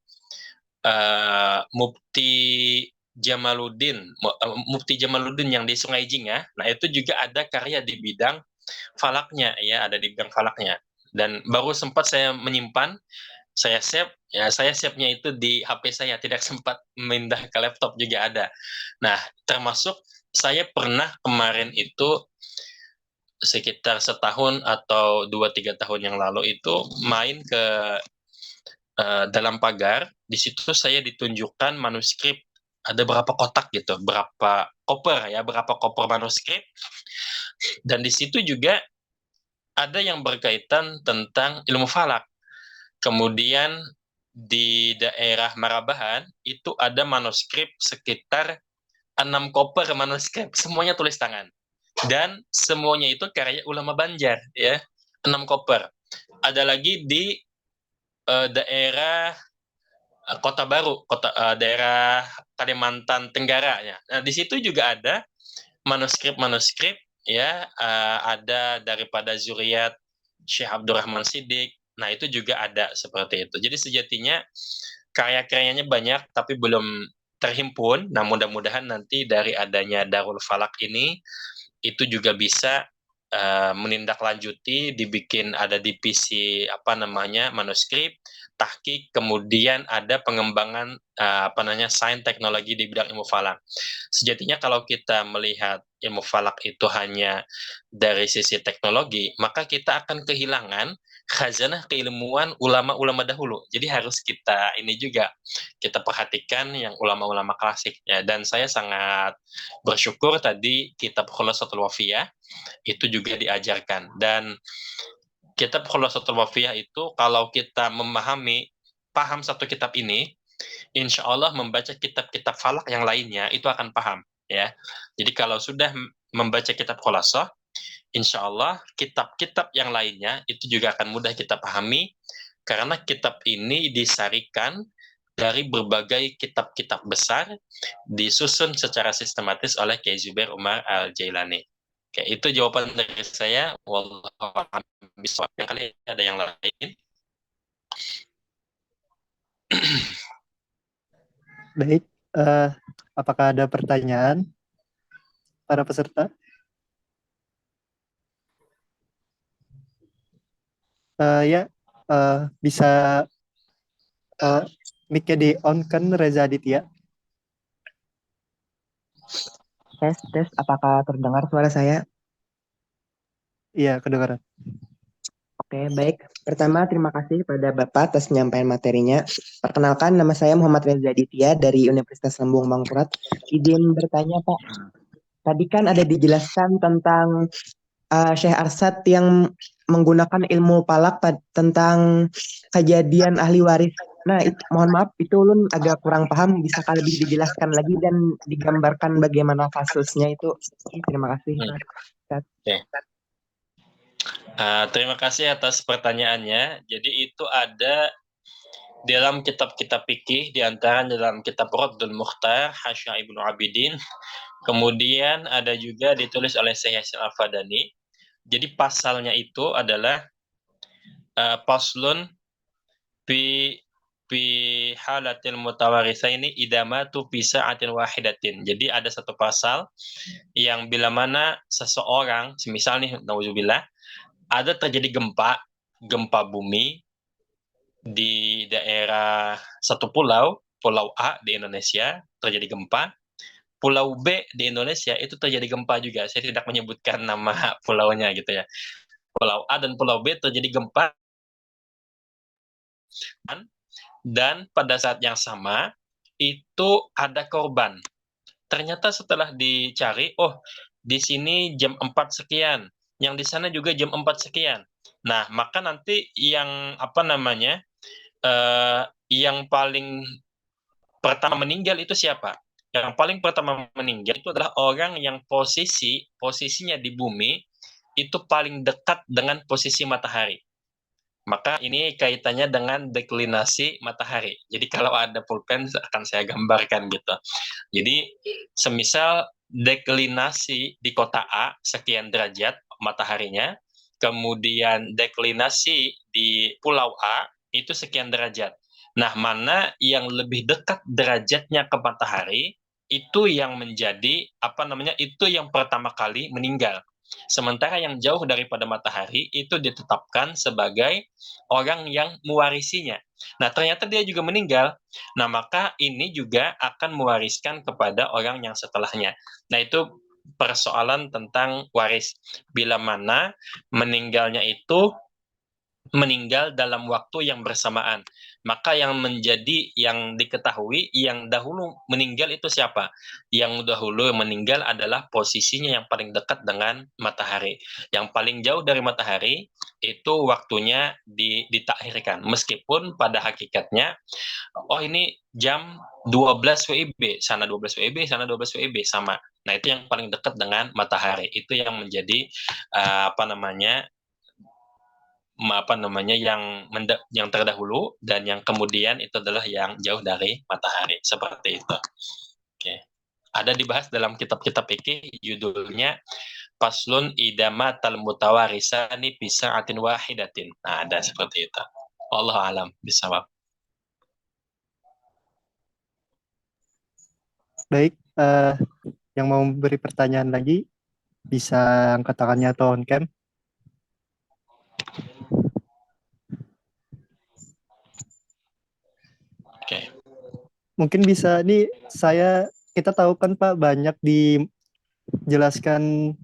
Mufti Jamaluddin yang di Sungai Jingah. Nah, itu juga ada karya di bidang falaknya, ya, ada di bidang falaknya. Dan baru sempat saya menyimpan, saya save, ya, saya save-nya itu di HP saya, tidak sempat pindah ke laptop juga ada. Nah, termasuk saya pernah kemarin itu sekitar setahun atau 2-3 tahun yang lalu itu main ke dalam pagar. Di situ saya ditunjukkan manuskrip, ada berapa kotak gitu, berapa koper manuskrip. Dan di situ juga ada yang berkaitan tentang ilmu falak. Kemudian di daerah Marabahan itu ada manuskrip sekitar 6 koper manuskrip, semuanya tulis tangan. Dan semuanya itu karya ulama Banjar, ya, 6 koper. Ada lagi di daerah Kota Baru, daerah Kalimantan Tenggara, ya. Nah, di situ juga ada manuskrip-manuskrip, ya, ada daripada zuriat Syekh Abdurrahman Siddiq. Nah, itu juga ada seperti itu. Jadi sejatinya karya-karyanya banyak tapi belum terhimpun. Nah, mudah-mudahan nanti dari adanya Darul Falak ini itu juga bisa menindaklanjuti, dibikin ada divisi manuskrip, tahqiq, kemudian ada pengembangan sains teknologi di bidang ilmu falak. Sejatinya kalau kita melihat ilmu falak itu hanya dari sisi teknologi, maka kita akan kehilangan khazanah keilmuan ulama-ulama dahulu. Jadi harus kita ini juga kita perhatikan yang ulama-ulama klasik, ya. Dan saya sangat bersyukur tadi kitab Khulasatul Wafiyah itu juga diajarkan. Dan kitab Khulasatul Wafiyah itu kalau kita paham satu kitab ini, insya Allah membaca kitab-kitab falak yang lainnya itu akan paham, ya. Jadi kalau sudah membaca kitab Khulasah, insya Allah kitab-kitab yang lainnya itu juga akan mudah kita pahami, karena kitab ini disarikan dari berbagai kitab-kitab besar, disusun secara sistematis oleh Kiai Zubair Umar Al-Jailani. Oke, itu jawaban dari saya. Wallahu a'lam bishawab. Yang kali ada yang lain? Baik, apakah ada pertanyaan para peserta? Ya, bisa mic-nya di-on-kan, Reza Aditya. Tes, apakah terdengar suara saya? Iya, kedengaran. Oke, baik. Pertama, terima kasih pada Bapak atas penyampaian materinya. Perkenalkan, nama saya Muhammad Reza Aditya dari Universitas Lambung Mangkurat. Izin bertanya, Pak. Tadi kan ada dijelaskan tentang Syekh Arsyad yang menggunakan ilmu falak tentang kejadian ahli waris Nah, mohon maaf, itu ulun agak kurang paham. Bisakah lebih dijelaskan lagi dan digambarkan bagaimana kasusnya itu? Terima kasih, Hmm. Ustaz. Oke. Terima kasih atas pertanyaannya. Jadi itu ada dalam kitab-kitab fikih, di antara dalam kitab Raddul Mukhtar, Hasyah Ibnu Abidin. Kemudian ada juga ditulis oleh Syekh Yasin Al-Fadani. Jadi pasalnya itu adalah paslun fi fi halatil mutawaritsaini idamatu fi sa'atin wahidatin. Jadi ada satu pasal yang bila mana seseorang, semisal nih nauzubillah, ada terjadi gempa bumi di daerah satu pulau A di Indonesia terjadi gempa, pulau B di Indonesia itu terjadi gempa juga. Saya tidak menyebutkan nama pulaunya gitu ya. Pulau A dan pulau B terjadi gempa, dan pada saat yang sama itu ada korban. Ternyata setelah dicari, oh di sini jam 4 sekian, yang di sana juga jam 4 sekian. Nah, maka nanti yang yang paling pertama meninggal itu siapa? Yang paling pertama meninggal itu adalah orang yang posisinya di bumi itu paling dekat dengan posisi matahari. Maka ini kaitannya dengan deklinasi matahari. Jadi kalau ada pulpen akan saya gambarkan gitu. Jadi semisal deklinasi di kota A sekian derajat mataharinya, kemudian deklinasi di pulau A itu sekian derajat. Nah, mana yang lebih dekat derajatnya ke matahari itu yang menjadi itu yang pertama kali meninggal. Sementara yang jauh daripada matahari itu ditetapkan sebagai orang yang mewarisinya. Nah, ternyata dia juga meninggal. Nah, maka ini juga akan mewariskan kepada orang yang setelahnya. Nah, itu persoalan tentang waris. Bila mana meninggalnya itu meninggal dalam waktu yang bersamaan. Maka yang diketahui yang dahulu meninggal itu siapa? Yang dahulu meninggal adalah posisinya yang paling dekat dengan matahari. Yang paling jauh dari matahari itu waktunya ditakhirkan. Meskipun pada hakikatnya, oh ini jam 12 WIB, sana 12 WIB, sana 12 WIB, sama. Nah, itu yang paling dekat dengan matahari. Itu yang menjadi yang terdahulu, dan yang kemudian itu adalah yang jauh dari matahari, seperti itu. Oke. Ada dibahas dalam kitab-kitab fikih, judulnya Faslun idama tal mutawarisani bisa'atin wahidatin. Nah, ada seperti itu. Wallahu alam bisawab. Baik, yang mau beri pertanyaan lagi bisa angkat tangannya atau on cam. Oke. Mungkin bisa nih, kita tahu kan Pak banyak dijelaskan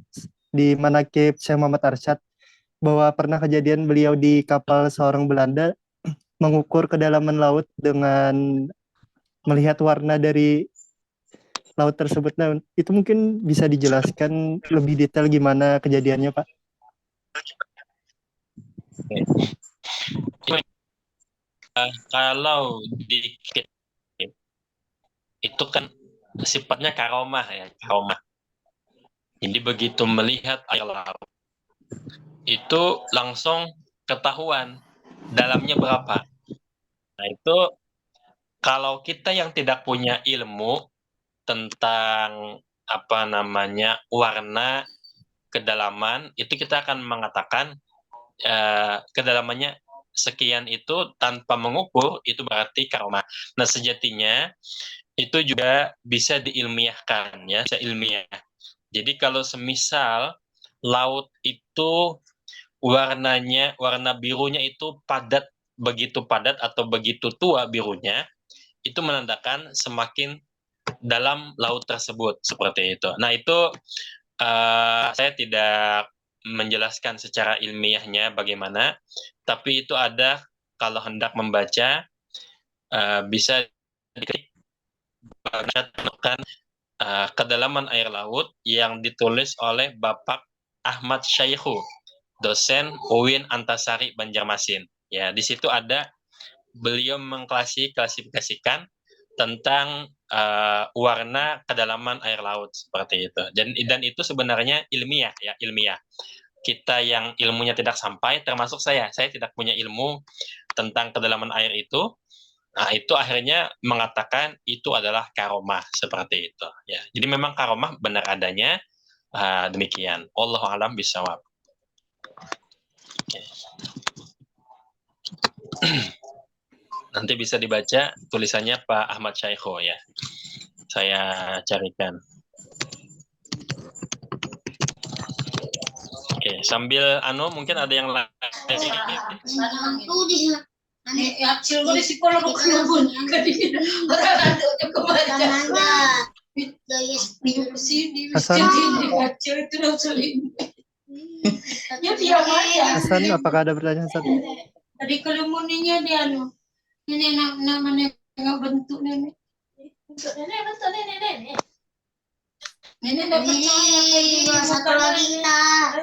di manakib Syekh Muhammad Arsyad bahwa pernah kejadian beliau di kapal seorang Belanda mengukur kedalaman laut dengan melihat warna dari laut tersebut. Nah, itu mungkin bisa dijelaskan lebih detail gimana kejadiannya, Pak? Kalau di itu kan sifatnya karomah ya, karomah. Jadi begitu melihat air laut, itu langsung ketahuan dalamnya berapa. Nah, itu kalau kita yang tidak punya ilmu tentang warna kedalaman, itu kita akan mengatakan kedalamannya sekian, itu tanpa mengukur itu berarti karomah. Nah, sejatinya itu juga bisa diilmiahkan ya, seilmiah. Jadi kalau semisal laut itu warna birunya itu begitu padat atau begitu tua birunya, itu menandakan semakin dalam laut tersebut, seperti itu. Nah, itu saya tidak menjelaskan secara ilmiahnya bagaimana, tapi itu ada, kalau hendak membaca bisa dikatakan kedalaman air laut yang ditulis oleh Bapak Ahmad Syaihu, dosen UIN Antasari Banjarmasin. Ya, di situ ada beliau mengklasifikasikan tentang warna kedalaman air laut seperti itu. Dan itu sebenarnya ilmiah ya, ilmiah. Kita yang ilmunya tidak sampai, termasuk saya tidak punya ilmu tentang kedalaman air itu. Nah, itu akhirnya mengatakan itu adalah karomah seperti itu ya. Jadi memang karomah benar adanya demikian. Wallahu a'lam bishawab. Okay. Nanti bisa dibaca tulisannya Pak Ahmad Syaikho ya. Saya carikan. Oke, sambil mungkin ada yang lain. Hasan, apakah ada pertanyaan Hasan? Tadi kalau muninya dia ini namanya nggak bentuk nenek. Bentuk nenek. Nenek nggak percaya satu lagi lah.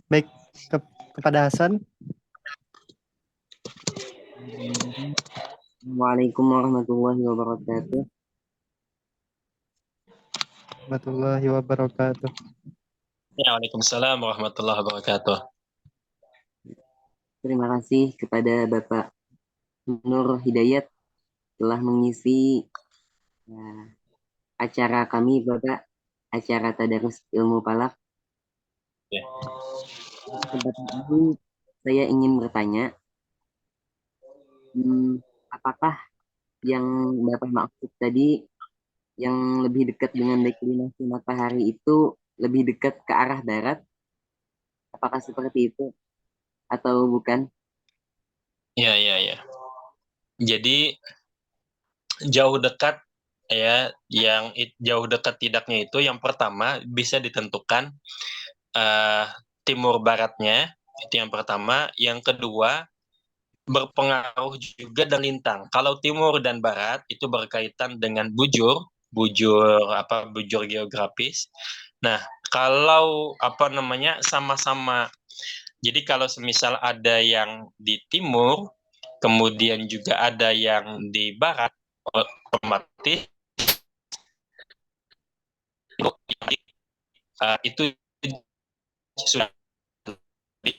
Baik, kepada Hasan. Waalaikumsalam warahmatullahi wabarakatuh. Warahmatullahi wabarakatuh. Ya, waalaikumsalam warahmatullahi wabarakatuh. Terima kasih kepada Bapak Nur Hidayat telah mengisi acara kami, Bapak, acara Tadarus Ilmu Falak. Ya. Kesempatan ini saya ingin bertanya, apakah yang Bapak maksud tadi yang lebih dekat dengan deklinasi matahari itu lebih dekat ke arah barat? Apakah seperti itu atau bukan? Ya. Jadi jauh dekat ya, yang jauh dekat tidaknya itu yang pertama bisa ditentukan timur baratnya, itu yang pertama. Yang kedua berpengaruh juga dan lintang. Kalau timur dan barat itu berkaitan dengan bujur geografis. Nah, kalau sama-sama, jadi kalau semisal ada yang di timur, kemudian juga ada yang di barat, otomatis itu sudah lebih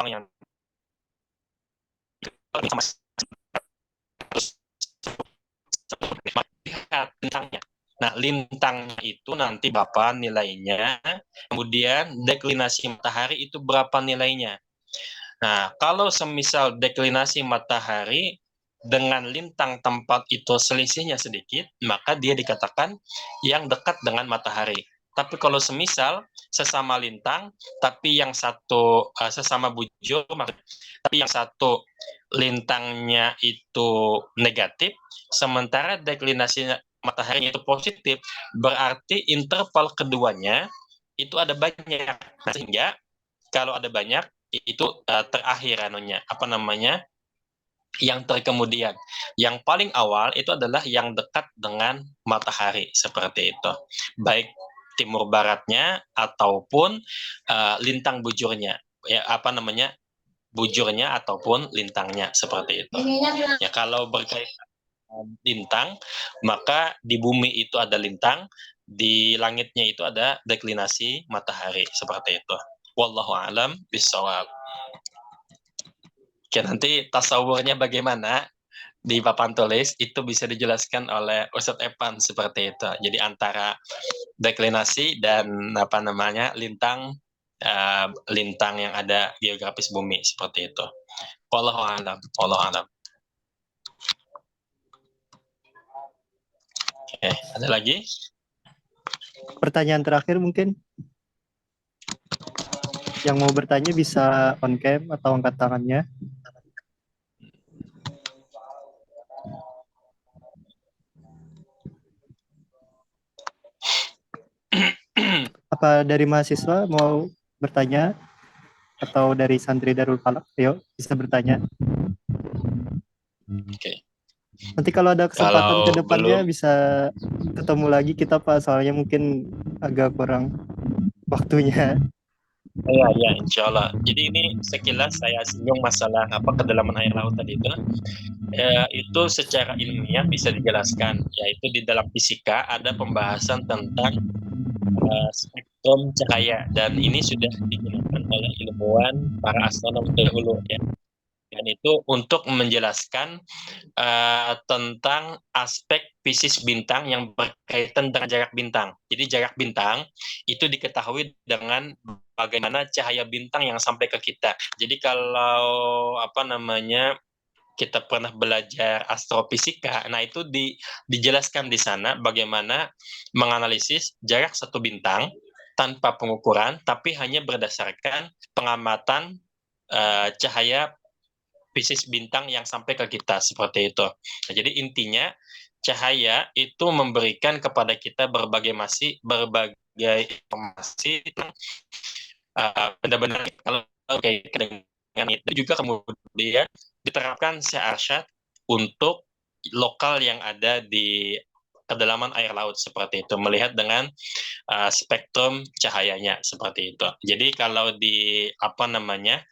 yang lintangnya. Nah, lintangnya itu nanti berapa nilainya, kemudian deklinasi matahari itu berapa nilainya. Nah, kalau semisal deklinasi matahari dengan lintang tempat itu selisihnya sedikit, maka dia dikatakan yang dekat dengan matahari. Tapi kalau semisal sesama lintang, tapi yang satu sesama bujur, tapi yang satu lintangnya itu negatif, sementara deklinasi matahari itu positif, berarti interval keduanya itu ada banyak. Nah, sehingga kalau ada banyak itu terakhir yang terkemudian. Yang paling awal itu adalah yang dekat dengan matahari seperti itu. Baik timur baratnya ataupun lintang bujurnya. Ya, bujurnya ataupun lintangnya seperti itu. Ya, kalau berkaitan lintang, maka di bumi itu ada lintang, di langitnya itu ada deklinasi matahari seperti itu. Wallahu a'lam bishawab. Oke, nanti tasawurnya bagaimana di papan tulis itu bisa dijelaskan oleh Ustadz Evan seperti itu. Jadi antara deklinasi dan lintang yang ada geografis bumi seperti itu. Wallahu a'lam. Oke, ada lagi? Pertanyaan terakhir mungkin. Yang mau bertanya bisa on cam atau angkat tangannya. Apa dari mahasiswa mau bertanya? Atau dari santri Darul Falak? Ayo, bisa bertanya. Oke. Nanti kalau ada kesempatan ke Kalau depannya belum, bisa ketemu lagi kita Pak, soalnya mungkin agak kurang waktunya. iya, iya, insya Allah. Jadi ini sekilas saya singgung masalah apa kedalaman air laut tadi itu secara ilmiah bisa dijelaskan, yaitu di dalam fisika ada pembahasan tentang spektrum cahaya dan ini sudah digunakan oleh ilmuwan para astronom terdahulu ya. Dan itu untuk menjelaskan tentang aspek fisis bintang yang berkaitan dengan jarak bintang. Jadi jarak bintang itu diketahui dengan bagaimana cahaya bintang yang sampai ke kita. Jadi kalau apa namanya kita pernah belajar astrofisika, nah itu dijelaskan di sana bagaimana menganalisis jarak satu bintang tanpa pengukuran, tapi hanya berdasarkan pengamatan cahaya fisis bintang yang sampai ke kita seperti itu. Nah, jadi intinya cahaya itu memberikan kepada kita berbagai informasi benar-benar kalau kayak dengan itu juga kemudian diterapkan searsyad untuk lokal yang ada di kedalaman air laut seperti itu, melihat dengan spektrum cahayanya seperti itu. Jadi kalau di apa namanya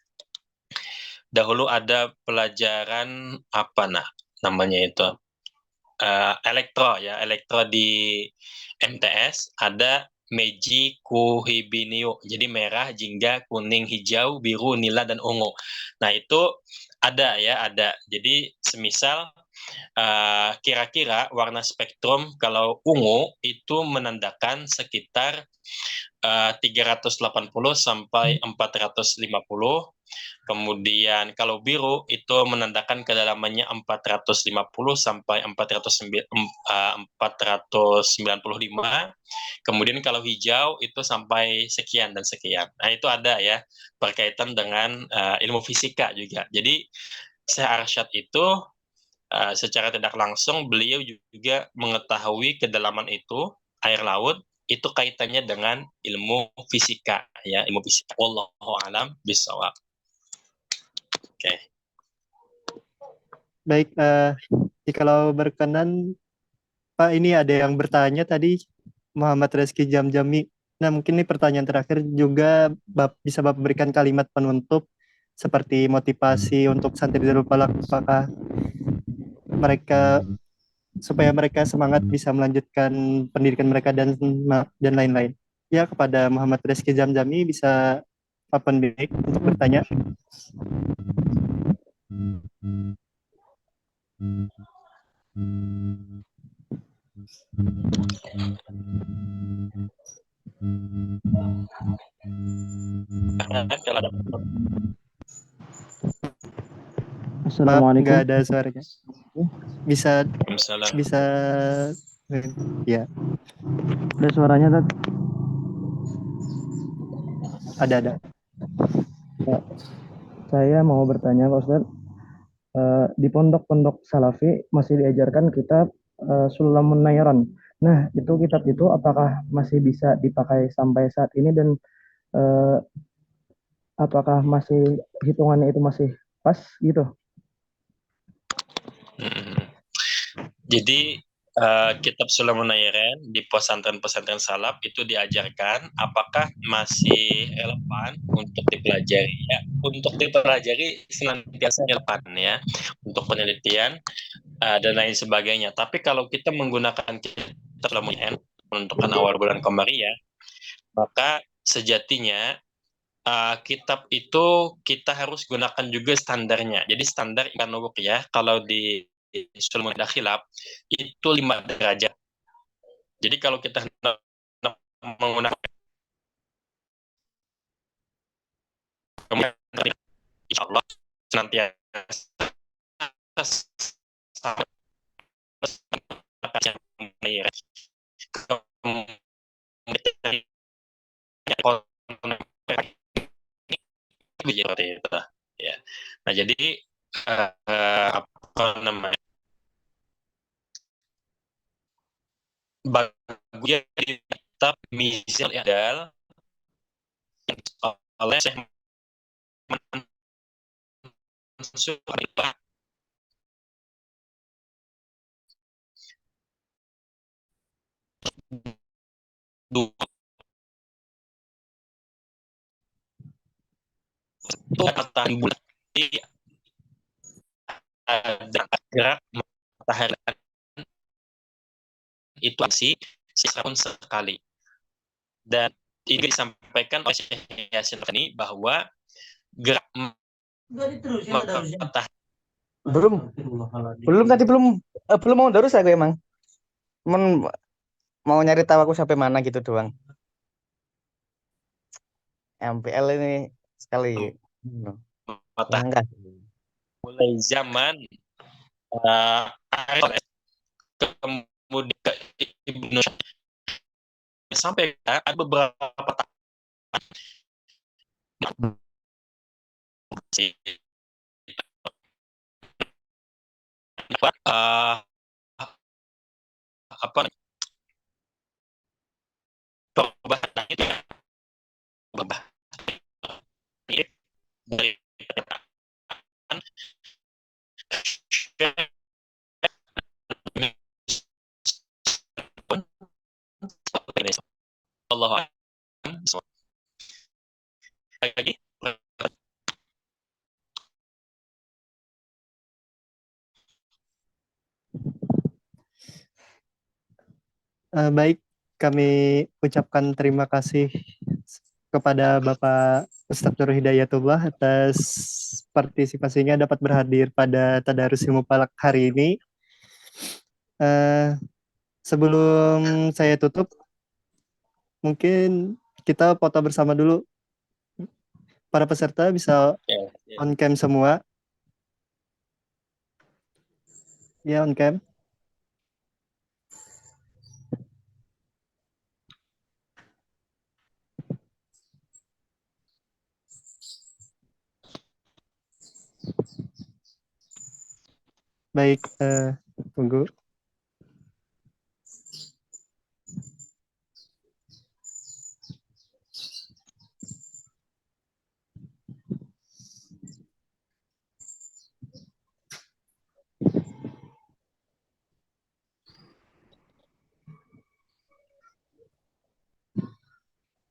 dahulu ada pelajaran apa namanya itu elektro di MTS ada Meiji Kuhibinio. Jadi merah, jingga, kuning, hijau, biru, nila dan ungu. Nah, itu ada. Jadi semisal kira-kira warna spektrum kalau ungu itu menandakan sekitar 380 sampai 450. Kemudian kalau biru itu menandakan kedalamannya 450 sampai 495. Kemudian kalau hijau itu sampai sekian dan sekian. Nah, itu ada ya berkaitan dengan ilmu fisika juga. Jadi Syekh Arsyad itu secara tidak langsung beliau juga mengetahui kedalaman itu air laut itu kaitannya dengan ilmu fisika ya, ilmu fisika. Wallahu alam bisawab. Oke. Baik, jikalau berkenan Pak, ini ada yang bertanya tadi, Muhammad Reski Jamjami. Nah, mungkin ini pertanyaan terakhir juga bisa Bapak berikan kalimat penutup seperti motivasi untuk santri Darul Falaq, apakah mereka supaya mereka semangat bisa melanjutkan pendidikan mereka dan lain-lain. Ya, kepada Muhammad Reski Jamjami bisa open mic untuk bertanya. Maaf, nggak ada suaranya. Bisa ya. Ada suaranya, Tat? Ada. Ya, saya mau bertanya, Pak Ustadz. Di pondok-pondok Salafi masih diajarkan kitab Sulamun Nairan. Nah, itu kitab itu apakah masih bisa dipakai sampai saat ini dan apakah masih hitungannya itu masih pas gitu? Jadi kitab Sulamun Nairan di pesantren-pesantren salaf itu diajarkan, apakah masih relevan untuk dipelajari ya? Untuk dipelajari senantiasa relevan ya untuk penelitian dan lain sebagainya. Tapi kalau kita menggunakan kitab Sulamun Nairan menentukan awal bulan Qamariyah, maka sejatinya kitab itu kita harus gunakan juga standarnya. Jadi standar Ikan ya, kalau di Sulmul Dakhilab itu 5 derajat. Jadi kalau kita menggunakan insya Allah senantiasa seperti itu ya. Nah, jadi apa namanya bagusnya kitab Mizal I'dal oleh Syekh Mansur dua itu matahari bulan. Jadi ada gerak matahari itu sih setahun sekali. Dan ini disampaikan oleh Syekh Yasin ini bahwa gerak matahari belum tadi belum mau terus aku emang mau nyari tahu aku sampai mana gitu doang. MPL ini sekali matahari mulai zaman kemudian Ibnu sampai ada beberapa apa perubahan itu ya berubah dari Allah lagi Baik, kami ucapkan terima kasih kepada Bapak Ustadz Nur Hidayatullah atas partisipasinya dapat berhadir pada Tadarus Ilmu Falak hari ini. Sebelum saya tutup, mungkin kita foto bersama dulu. Para peserta bisa on cam semua. Ya, on cam. Baik, tunggu.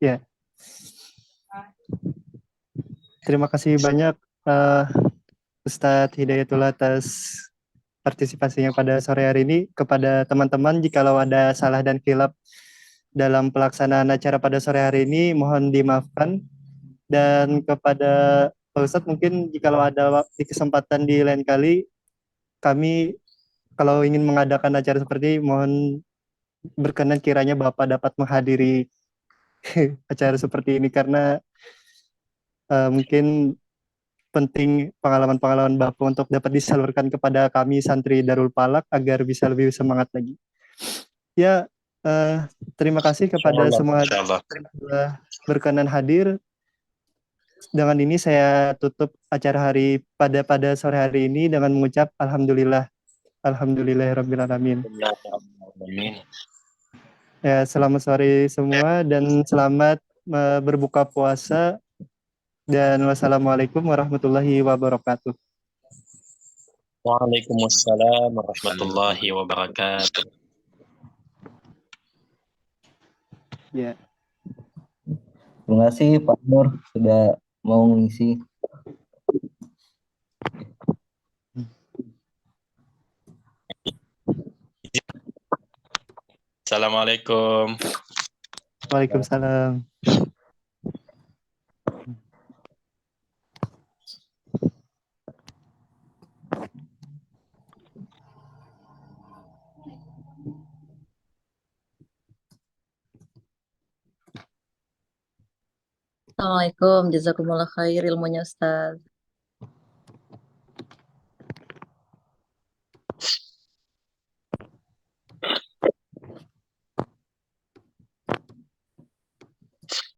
Ya. Terima kasih banyak Ustadz Hidayatullah atas partisipasinya pada sore hari ini. Kepada teman-teman, jikalau ada salah dan khilaf dalam pelaksanaan acara pada sore hari ini, mohon dimaafkan. Dan kepada Pak Ustadz, mungkin jikalau ada di kesempatan di lain kali, kami kalau ingin mengadakan acara seperti ini, mohon berkenan kiranya Bapak dapat menghadiri acara seperti ini, karena mungkin penting pengalaman-pengalaman Bapak untuk dapat disalurkan kepada kami santri Darul Falak agar bisa lebih semangat lagi. Ya, terima kasih kepada semua yang telah berkenan hadir. Dengan ini saya tutup acara pada sore hari ini dengan mengucap alhamdulillahirabbil alamin. Ya, selamat sore semua dan selamat berbuka puasa. Dan wassalamualaikum warahmatullahi wabarakatuh. Waalaikumsalam warahmatullahi wabarakatuh. Ya. Terima kasih Pak Nur sudah mau mengisi. Assalamualaikum. Waalaikumsalam. Assalamualaikum, jazakumullah khair ilmunya Ustaz.